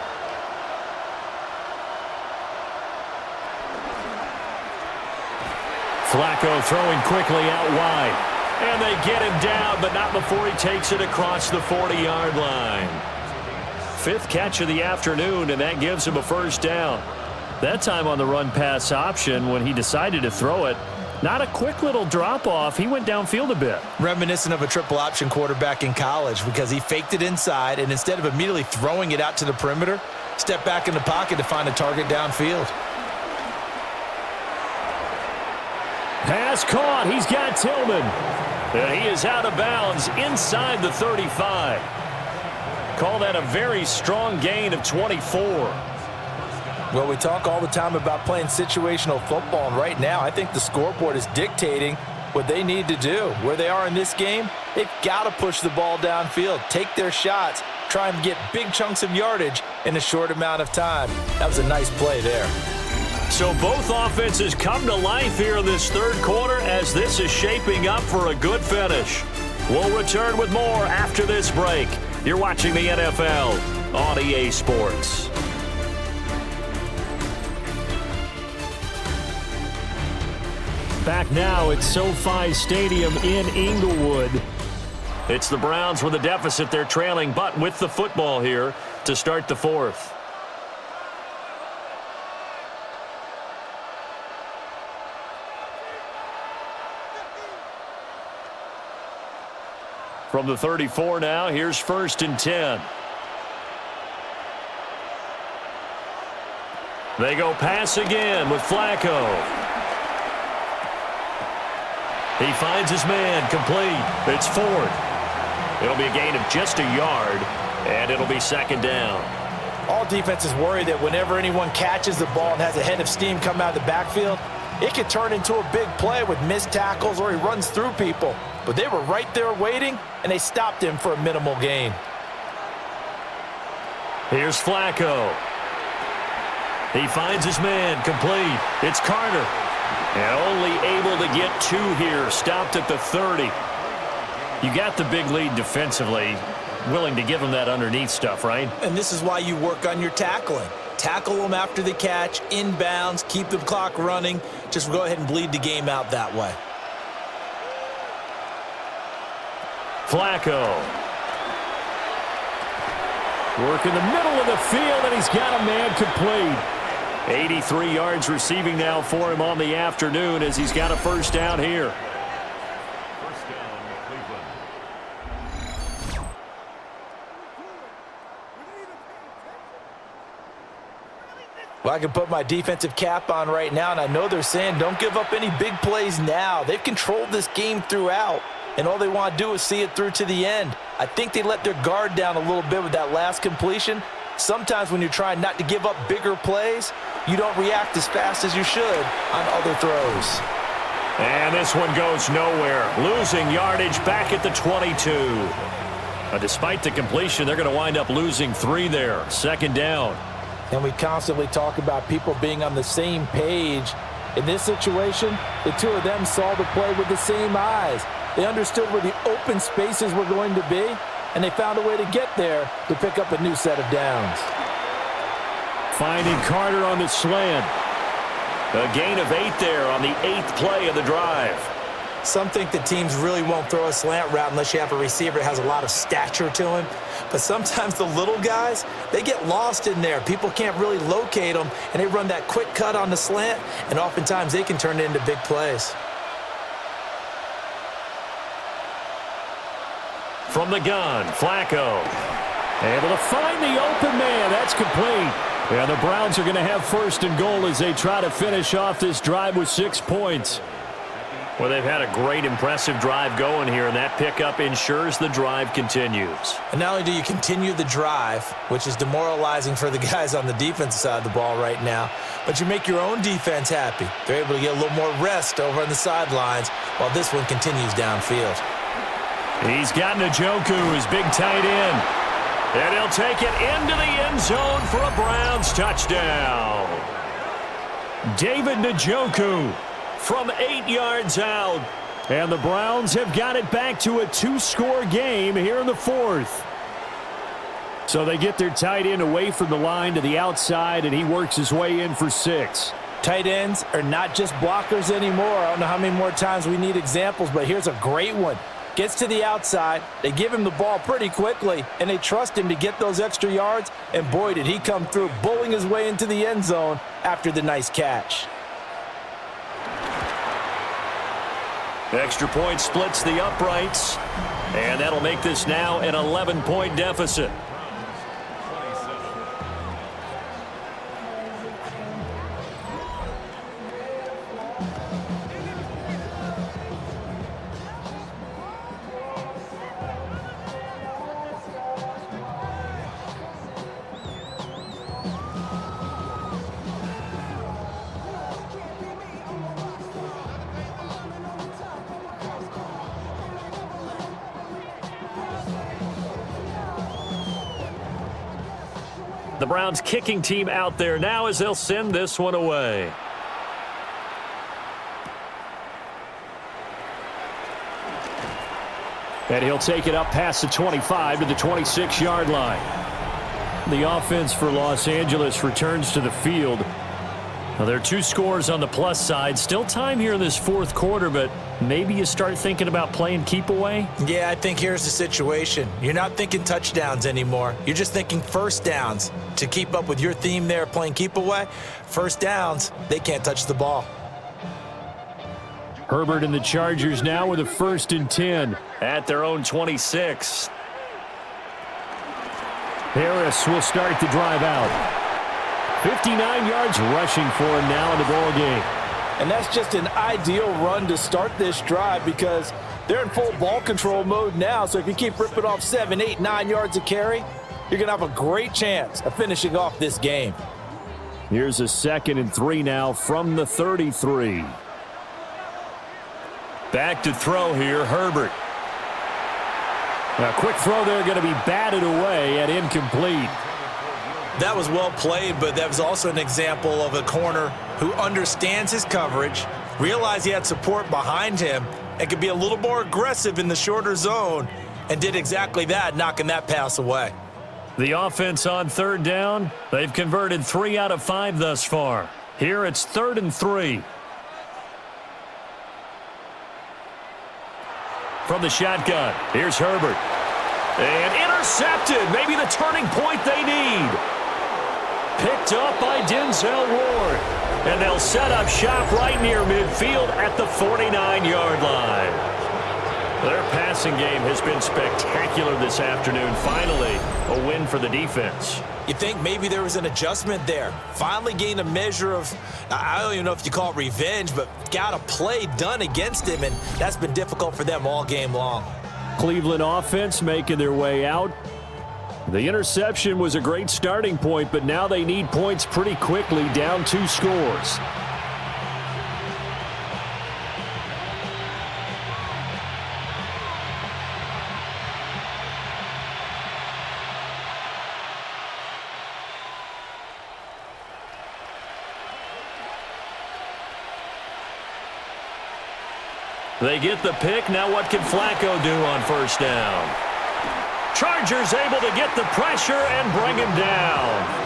[SPEAKER 1] Flacco throwing quickly out wide. And they get him down, but not before he takes it across the 40-yard line. 5th catch of the afternoon, and that gives him a first down. That time on the run-pass option when he decided to throw it. Not a quick little drop-off. He went downfield a bit.
[SPEAKER 3] Reminiscent of a triple-option quarterback in college because he faked it inside, and instead of immediately throwing it out to the perimeter, stepped back in the pocket to find a target downfield.
[SPEAKER 1] Pass caught. He's got Tillman. And he is out of bounds inside the 35. Call that a very strong gain of 24.
[SPEAKER 2] Well, we talk all the time about playing situational football, and right now I think the scoreboard is dictating what they need to do. Where they are in this game, they've got to push the ball downfield, take their shots, try and get big chunks of yardage in a short amount of time. That was a nice play there.
[SPEAKER 1] So both offenses come to life here in this third quarter as this is shaping up for a good finish. We'll return with more after this break. You're watching the NFL on EA Sports. Back now at SoFi Stadium in Inglewood. It's the Browns with a deficit. They're trailing, but with the football here to start the 4th. From the 34 now, here's 1st and 10. They go pass again with Flacco. He finds his man, complete. It's Ford. It'll be a gain of just a yard, and it'll be second down.
[SPEAKER 2] All defenses worry that whenever anyone catches the ball and has a head of steam come out of the backfield, it could turn into a big play with missed tackles or he runs through people. But they were right there waiting, and they stopped him for a minimal gain.
[SPEAKER 1] Here's Flacco. He finds his man, complete. It's Carter. And only able to get 2 here, stopped at the 30. You got the big lead defensively, willing to give them that underneath stuff, right?
[SPEAKER 3] And this is why you work on your tackling. Tackle them after the catch, inbounds, keep the clock running. Just go ahead and bleed the game out that way.
[SPEAKER 1] Flacco. Work in the middle of the field, and he's got a man complete. 83 yards receiving now for him on the afternoon as he's got a first down here. First down, Cleveland.
[SPEAKER 2] Well, I can put my defensive cap on right now, and I know they're saying don't give up any big plays now. They've controlled this game throughout, and all they want to do is see it through to the end. I think they let their guard down a little bit with that last completion. Sometimes when you're trying not to give up bigger plays, you don't react as fast as you should on other throws.
[SPEAKER 1] And this one goes nowhere. Losing yardage back at the 22. Despite the completion, they're going to wind up losing 3 there. 2nd down.
[SPEAKER 2] And we constantly talk about people being on the same page. In this situation, the two of them saw the play with the same eyes. They understood where the open spaces were going to be, and they found a way to get there to pick up a new set of downs.
[SPEAKER 1] Finding Carter on the slant. A gain of 8 there on the 8th play of the drive.
[SPEAKER 3] Some think that teams really won't throw a slant route unless you have a receiver that has a lot of stature to him. But sometimes the little guys, they get lost in there. People can't really locate them, and they run that quick cut on the slant, and oftentimes they can turn it into big plays.
[SPEAKER 1] From the gun, Flacco. Able to find the open man. That's complete. And the Browns are going to have 1st and goal as they try to finish off this drive with 6 points. Well, they've had a great, impressive drive going here, and that pickup ensures the drive continues.
[SPEAKER 3] And not only do you continue the drive, which is demoralizing for the guys on the defensive side of the ball right now, but you make your own defense happy. They're able to get a little more rest over on the sidelines while this one continues downfield.
[SPEAKER 1] He's got Njoku, his big tight end. And he'll take it into the end zone for a Browns touchdown. David Njoku from 8 yards out. And the Browns have got it back to a 2-score game here in the 4th. So they get their tight end away from the line to the outside, and he works his way in for 6.
[SPEAKER 2] Tight ends are not just blockers anymore. I don't know how many more times we need examples, but here's a great one. Gets to the outside, they give him the ball pretty quickly, and they trust him to get those extra yards, and boy, did he come through, bullying his way into the end zone after the nice catch.
[SPEAKER 1] Extra point splits the uprights, and that'll make this now an 11-point deficit. The Browns kicking team out there now as they'll send this one away. And he'll take it up past the 25 to the 26-yard line. The offense for Los Angeles returns to the field. Now, there are 2 scores on the plus side. Still time here in this 4th quarter, but maybe you start thinking about playing keep away?
[SPEAKER 3] Yeah, I think here's the situation. You're not thinking touchdowns anymore. You're just thinking 1st downs. To keep up with your theme there, playing keep away, 1st downs, they can't touch the ball.
[SPEAKER 1] Herbert and the Chargers now with a 1st and 10 at their own 26. Harris will start the drive out. 59 yards rushing for him now in the ball game.
[SPEAKER 2] And that's just an ideal run to start this drive because they're in full ball control mode now. So if you keep ripping off 7, 8, 9 yards of carry, you're going to have a great chance of finishing off this game.
[SPEAKER 1] Here's a 2nd and 3 now from the 33. Back to throw here, Herbert. A quick throw there going to be batted away and incomplete.
[SPEAKER 3] That was well played, but that was also an example of a corner who understands his coverage, realized he had support behind him, and could be a little more aggressive in the shorter zone, and did exactly that, knocking that pass away.
[SPEAKER 1] The offense on 3rd down, they've converted 3 out of 5 thus far. Here it's 3rd and 3. From the shotgun, here's Herbert. And intercepted, maybe the turning point they need. Picked up by Denzel Ward. And they'll set up shop right near midfield at the 49-yard line. Their passing game has been spectacular this afternoon. Finally, a win for the defense.
[SPEAKER 3] You think maybe there was an adjustment there. Finally gained a measure of, I don't even know if you call it revenge, but got a play done against him, and that's been difficult for them all game long.
[SPEAKER 1] Cleveland offense making their way out. The interception was a great starting point, but now they need points pretty quickly, down 2 scores. They get the pick. Now what can Flacco do on first down? Chargers able to get the pressure and bring him down.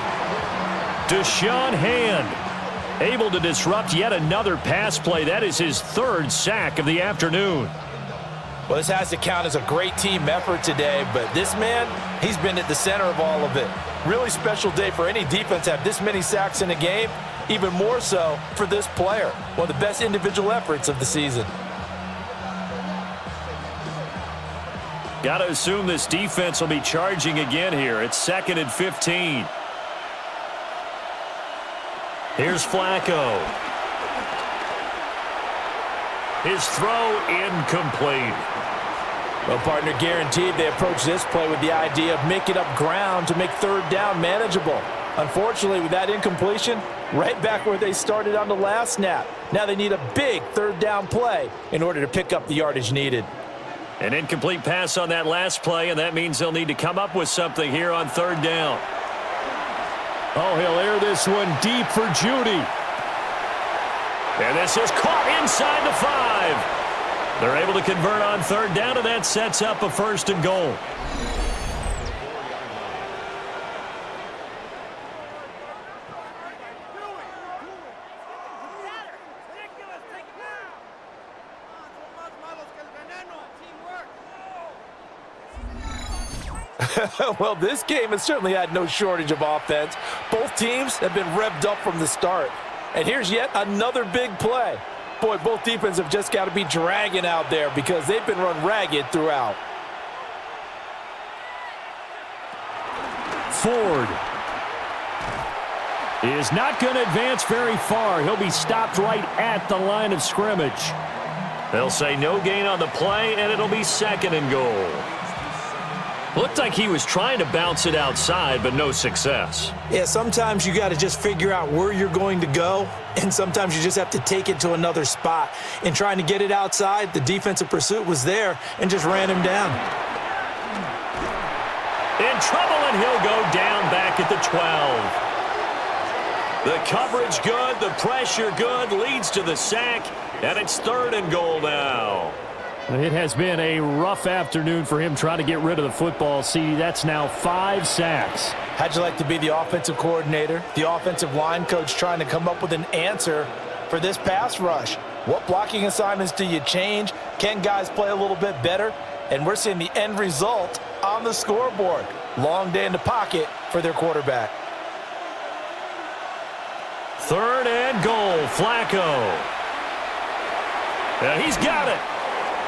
[SPEAKER 1] Deshaun Hand able to disrupt yet another pass play. That is his third sack of the afternoon.
[SPEAKER 2] Well, this has to count as a great team effort today, but this man, he's been at the center of all of it. Really special day for any defense to have this many sacks in a game, even more so for this player. One of the best individual efforts of the season.
[SPEAKER 1] Got to assume this defense will be charging again here. It's 2nd and 15. Here's Flacco. His throw incomplete.
[SPEAKER 2] Well, partner, guaranteed they approach this play with the idea of making up ground to make third down manageable. Unfortunately, with that incompletion, right back where they started on the last snap. Now they need a big third down play in order to pick up the yardage needed.
[SPEAKER 1] An incomplete pass on that last play, and that means they'll need to come up with something here on third down. Oh, he'll air this one deep for Judy. And this is caught inside the 5. They're able to convert on third down, and that sets up a 1st and goal.
[SPEAKER 2] Well, this game has certainly had no shortage of offense. Both teams have been revved up from the start. And here's yet another big play. Boy, both defenses have just got to be dragging out there because they've been run ragged throughout.
[SPEAKER 1] Ford is not going to advance very far. He'll be stopped right at the line of scrimmage. They'll say no gain on the play, and it'll be 2nd and goal. Looked like he was trying to bounce it outside, but no success.
[SPEAKER 3] Yeah, sometimes you got to just figure out where you're going to go, and sometimes you just have to take it to another spot. In trying to get it outside, the defensive pursuit was there and just ran him down.
[SPEAKER 1] In trouble, and he'll go down back at the 12. The coverage good, the pressure good, leads to the sack, and it's 3rd and goal now. It has been a rough afternoon for him trying to get rid of the football. See, that's now 5 sacks.
[SPEAKER 2] How'd you like to be the offensive coordinator, the offensive line coach trying to come up with an answer for this pass rush? What blocking assignments do you change? Can guys play a little bit better? And we're seeing the end result on the scoreboard. Long day in the pocket for their quarterback.
[SPEAKER 1] 3rd and goal, Flacco. He's got it.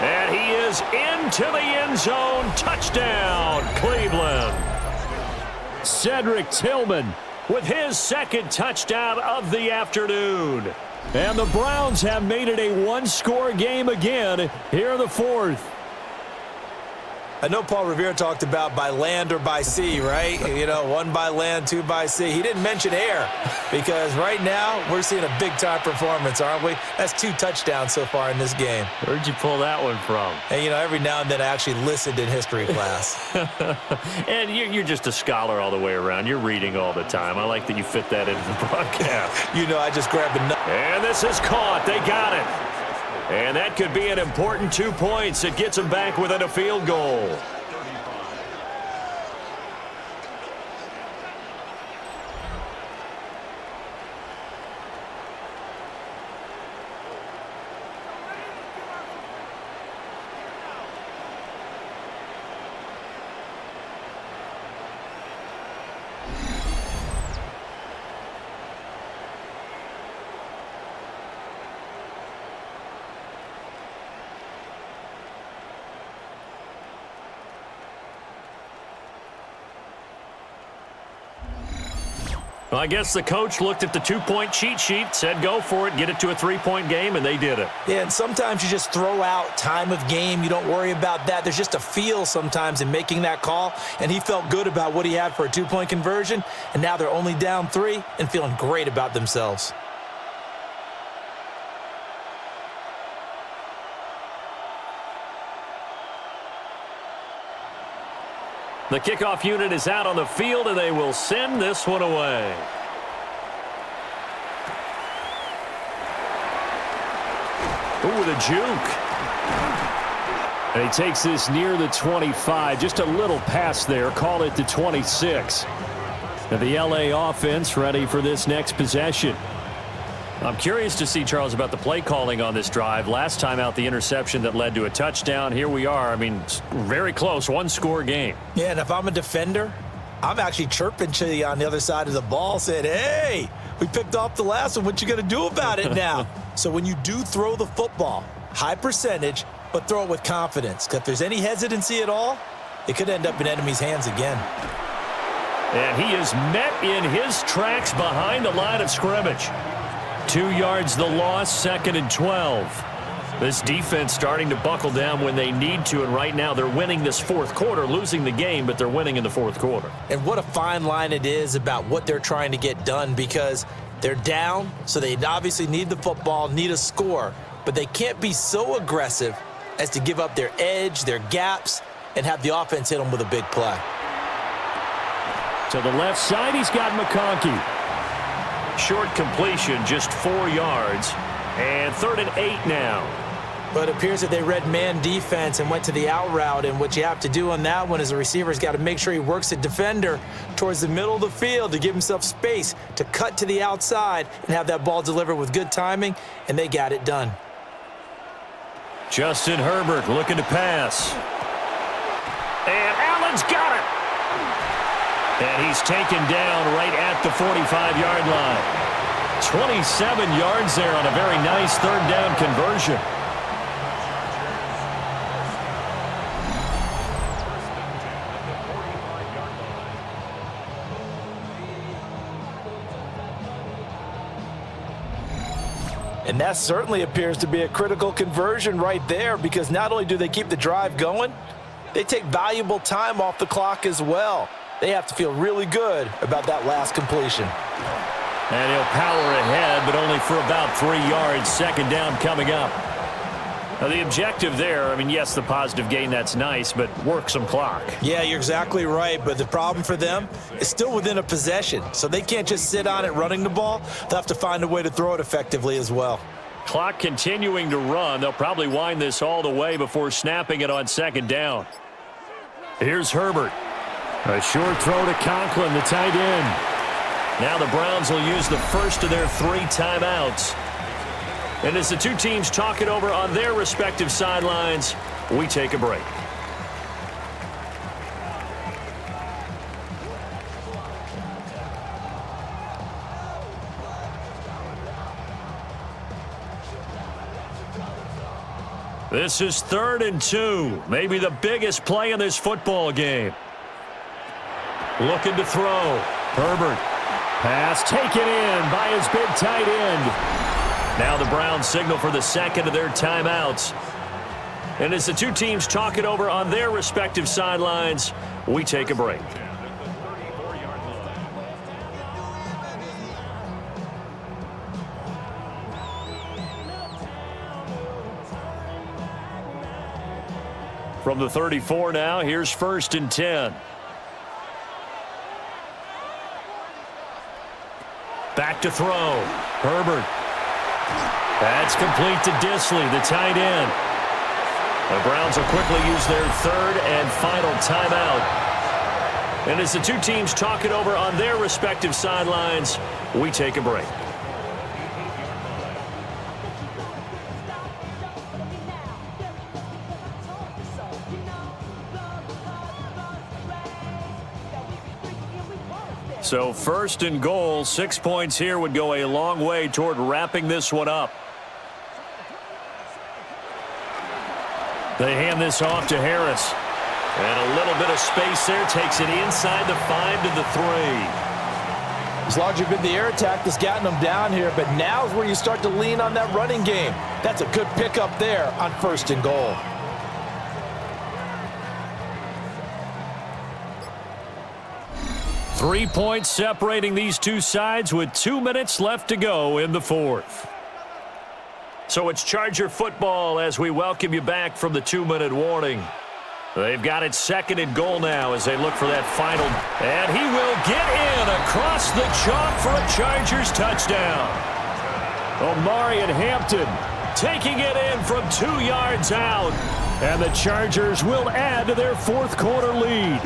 [SPEAKER 1] And he is into the end zone. Touchdown, Cleveland. Cedric Tillman with his 2nd touchdown of the afternoon. And the Browns have made it a 1-score game again here in the 4th.
[SPEAKER 3] I know Paul Revere talked about by land or by sea, right? You know, 1 by land, 2 by sea. He didn't mention air because right now we're seeing a big-time performance, aren't we? That's 2 touchdowns so far in this game.
[SPEAKER 1] Where'd you pull that one from?
[SPEAKER 3] And, you know, every now and then I actually listened in history class.
[SPEAKER 1] And you're just a scholar all the way around. You're reading all the time. I like that you fit that into the broadcast.
[SPEAKER 3] You know, I just grabbed a nut.
[SPEAKER 1] And this is caught. They got it. And that could be an important 2 points. It gets them back within a field goal. Well, I guess the coach looked at the 2-point cheat sheet, said go for it, get it to a 3-point game, and they did it.
[SPEAKER 3] Yeah, and sometimes you just throw out time of game. You don't worry about that. There's just a feel sometimes in making that call, and he felt good about what he had for a 2-point conversion, and now they're only down 3 and feeling great about themselves.
[SPEAKER 1] The kickoff unit is out on the field, and they will send this one away. Ooh, the juke. And he takes this near the 25, just a little past there, call it the 26. And the LA offense ready for this next possession. I'm curious to see, Charles, about the play calling on this drive. Last time out, the interception that led to a touchdown. Here we are. I mean, very close, one-score game.
[SPEAKER 3] Yeah, and if I'm a defender, I'm actually chirping to you on the other side of the ball, saying, hey, we picked off the last one. What you going to do about it now? So when you do throw the football, high percentage, but throw it with confidence. Because if there's any hesitancy at all, it could end up in enemy's hands again.
[SPEAKER 1] And he is met in his tracks behind the line of scrimmage. 2 yards the loss, 2nd and 12. This defense starting to buckle down when they need to, and right now they're winning this fourth quarter, losing the game, but they're winning in the fourth quarter.
[SPEAKER 3] And what a fine line it is about what they're trying to get done, because they're down, so they obviously need the football, need a score, but they can't be so aggressive as to give up their edge, their gaps, and have the offense hit them with a big play.
[SPEAKER 1] To the left side, he's got McConkey. Short completion, just 4 yards, and 3rd and 8 now.
[SPEAKER 3] But it appears that they read man defense and went to the out route, and what you have to do on that one is the receiver's got to make sure he works the defender towards the middle of the field to give himself space to cut to the outside and have that ball delivered with good timing, and they got it done.
[SPEAKER 1] Justin Herbert looking to pass. And Allen's got it. And he's taken down right at the 45-yard line. 27 yards there on a very nice 3rd down conversion.
[SPEAKER 2] And that certainly appears to be a critical conversion right there, because not only do they keep the drive going, they take valuable time off the clock as well. They have to feel really good about that last completion.
[SPEAKER 1] And he'll power ahead, but only for about 3 yards. 2nd down coming up. Now the objective there, I mean, yes, the positive gain, that's nice, but work some clock.
[SPEAKER 3] Yeah, you're exactly right, but the problem for them is still within a possession, so they can't just sit on it running the ball. They'll have to find a way to throw it effectively as well.
[SPEAKER 1] Clock continuing to run. They'll probably wind this all the way before snapping it on 2nd down. Here's Herbert. A short throw to Conklin, the tight end. Now the Browns will use the first of their 3 timeouts. And as the two teams talk it over on their respective sidelines, we take a break. This is 3rd and 2, maybe the biggest play in this football game. Looking to throw. Herbert. Pass taken in by his big tight end. Now the Browns signal for the 2nd of their timeouts. And as the two teams talk it over on their respective sidelines, we take a break. From the 34 now, here's 1st and 10. Back to throw. Herbert. That's complete to Disley, the tight end. The Browns will quickly use their 3rd and final timeout. And as the two teams talk it over on their respective sidelines, we take a break. So 1st and goal, 6 points here would go a long way toward wrapping this one up. They hand this off to Harris. And a little bit of space there, takes it inside the 5 to the 3.
[SPEAKER 2] It's largely been the air attack that's gotten them down here, but now is where you start to lean on that running game. That's a good pickup there on 1st and goal.
[SPEAKER 1] Three points separating these two sides with 2 minutes left to go in the 4th. So it's Charger football as we welcome you back from the 2-minute warning. They've got it 2nd and goal now as they look for that final. And he will get in across the chalk for a Chargers touchdown. Omarion Hampton taking it in from 2 yards out. And the Chargers will add to their fourth quarter lead.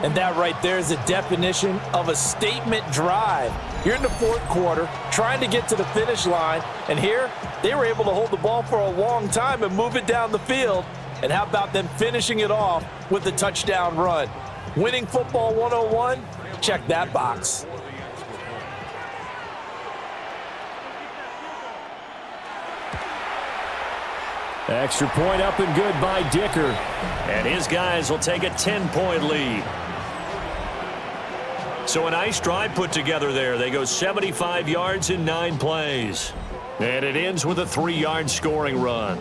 [SPEAKER 2] And that right there is the definition of a statement drive. You're in the fourth quarter, trying to get to the finish line, and here they were able to hold the ball for a long time and move it down the field. And how about them finishing it off with the touchdown run? Winning football 101? Check that box.
[SPEAKER 1] Extra point up and good by Dicker. And his guys will take a 10-point lead. So a nice drive put together there. They go 75 yards in 9 plays. And it ends with a 3-yard scoring run.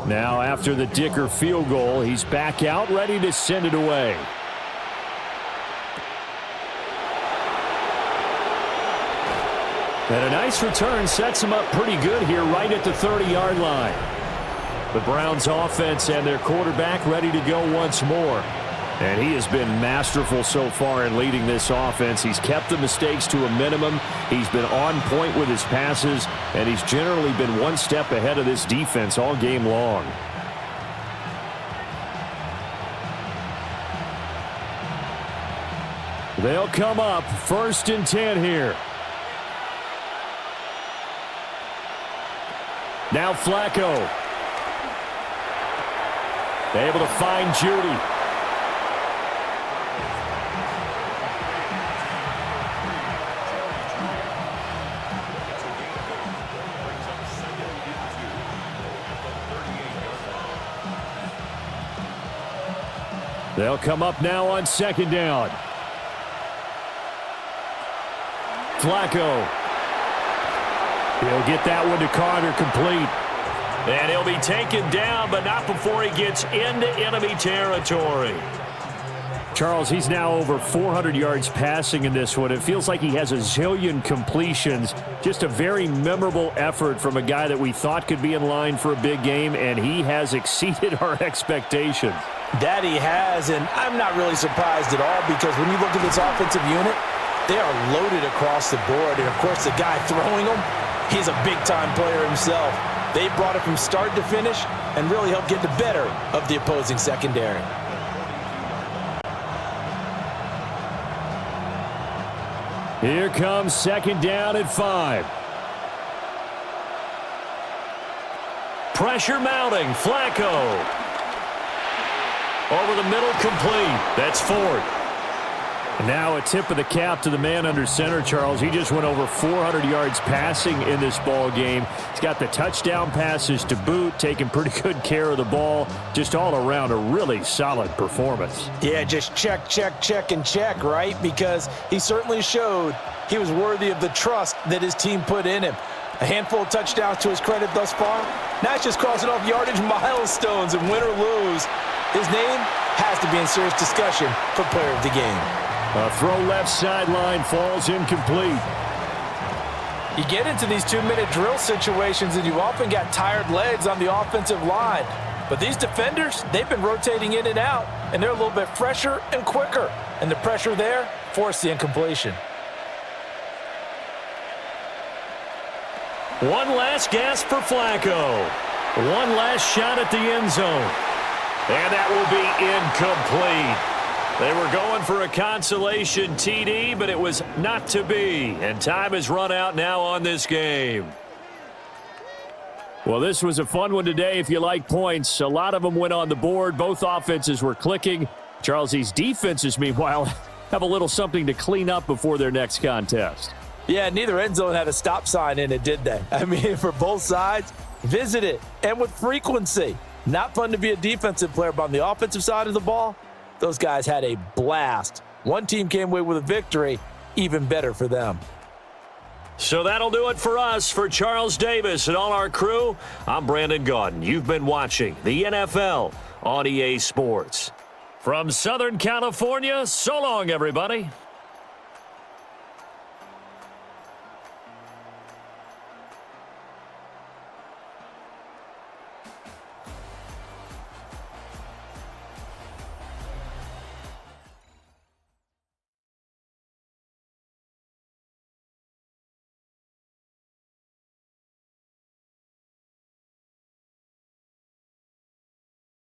[SPEAKER 1] Now, after the Dicker field goal, he's back out, ready to send it away. And a nice return sets him up pretty good here right at the 30-yard line. The Browns offense and their quarterback ready to go once more. And he has been masterful so far in leading this offense. He's kept the mistakes to a minimum. He's been on point with his passes, and he's generally been one step ahead of this defense all game long. They'll come up 1st and 10 here. Now Flacco. Able to find Judy. They'll come up now on 2nd down. Flacco. He'll get that one to Carter complete. And he'll be taken down, but not before he gets into enemy territory. Charles, he's now over 400 yards passing in this one. It feels like he has a zillion completions. Just a very memorable effort from a guy that we thought could be in line for a big game, and he has exceeded our expectations.
[SPEAKER 2] That he has, and I'm not really surprised at all because when you look at this offensive unit, they are loaded across the board. And, of course, the guy throwing them, he's a big-time player himself. They brought it from start to finish and really helped get the better of the opposing secondary.
[SPEAKER 1] Here comes 2nd down at 5. Pressure mounting. Flacco. Over the middle, complete. That's Ford. Now a tip of the cap to the man under center, Charles. He just went over 400 yards passing in this ball game. He's got the touchdown passes to boot, taking pretty good care of the ball. Just all around a really solid performance.
[SPEAKER 2] Yeah, just check, and check, right? Because he certainly showed he was worthy of the trust that his team put in him. A handful of touchdowns to his credit thus far. Now it's just crossing off yardage milestones, and win or lose, his name has to be in serious discussion for player of the game.
[SPEAKER 1] A throw left sideline falls incomplete.
[SPEAKER 2] You get into these 2-minute drill situations, and you often got tired legs on the offensive line. But these defenders, they've been rotating in and out, and they're a little bit fresher and quicker. And the pressure there forced the incompletion.
[SPEAKER 1] One last gasp for Flacco. One last shot at the end zone. And that will be incomplete. They were going for a consolation TD, but it was not to be. And time has run out now on this game. Well, this was a fun one today if you like points. A lot of them went on the board. Both offenses were clicking. Charles, these defenses, meanwhile, have a little something to clean up before their next contest.
[SPEAKER 2] Yeah, neither end zone had a stop sign in it, did they? I mean, for both sides, visit it, and with frequency. Not fun to be a defensive player, but on the offensive side of the ball, those guys had a blast. One team came away with a victory, even better for them.
[SPEAKER 1] So that'll do it for us. For Charles Davis and all our crew, I'm Brandon Gaudin. You've been watching the NFL on EA Sports. From Southern California, so long, everybody.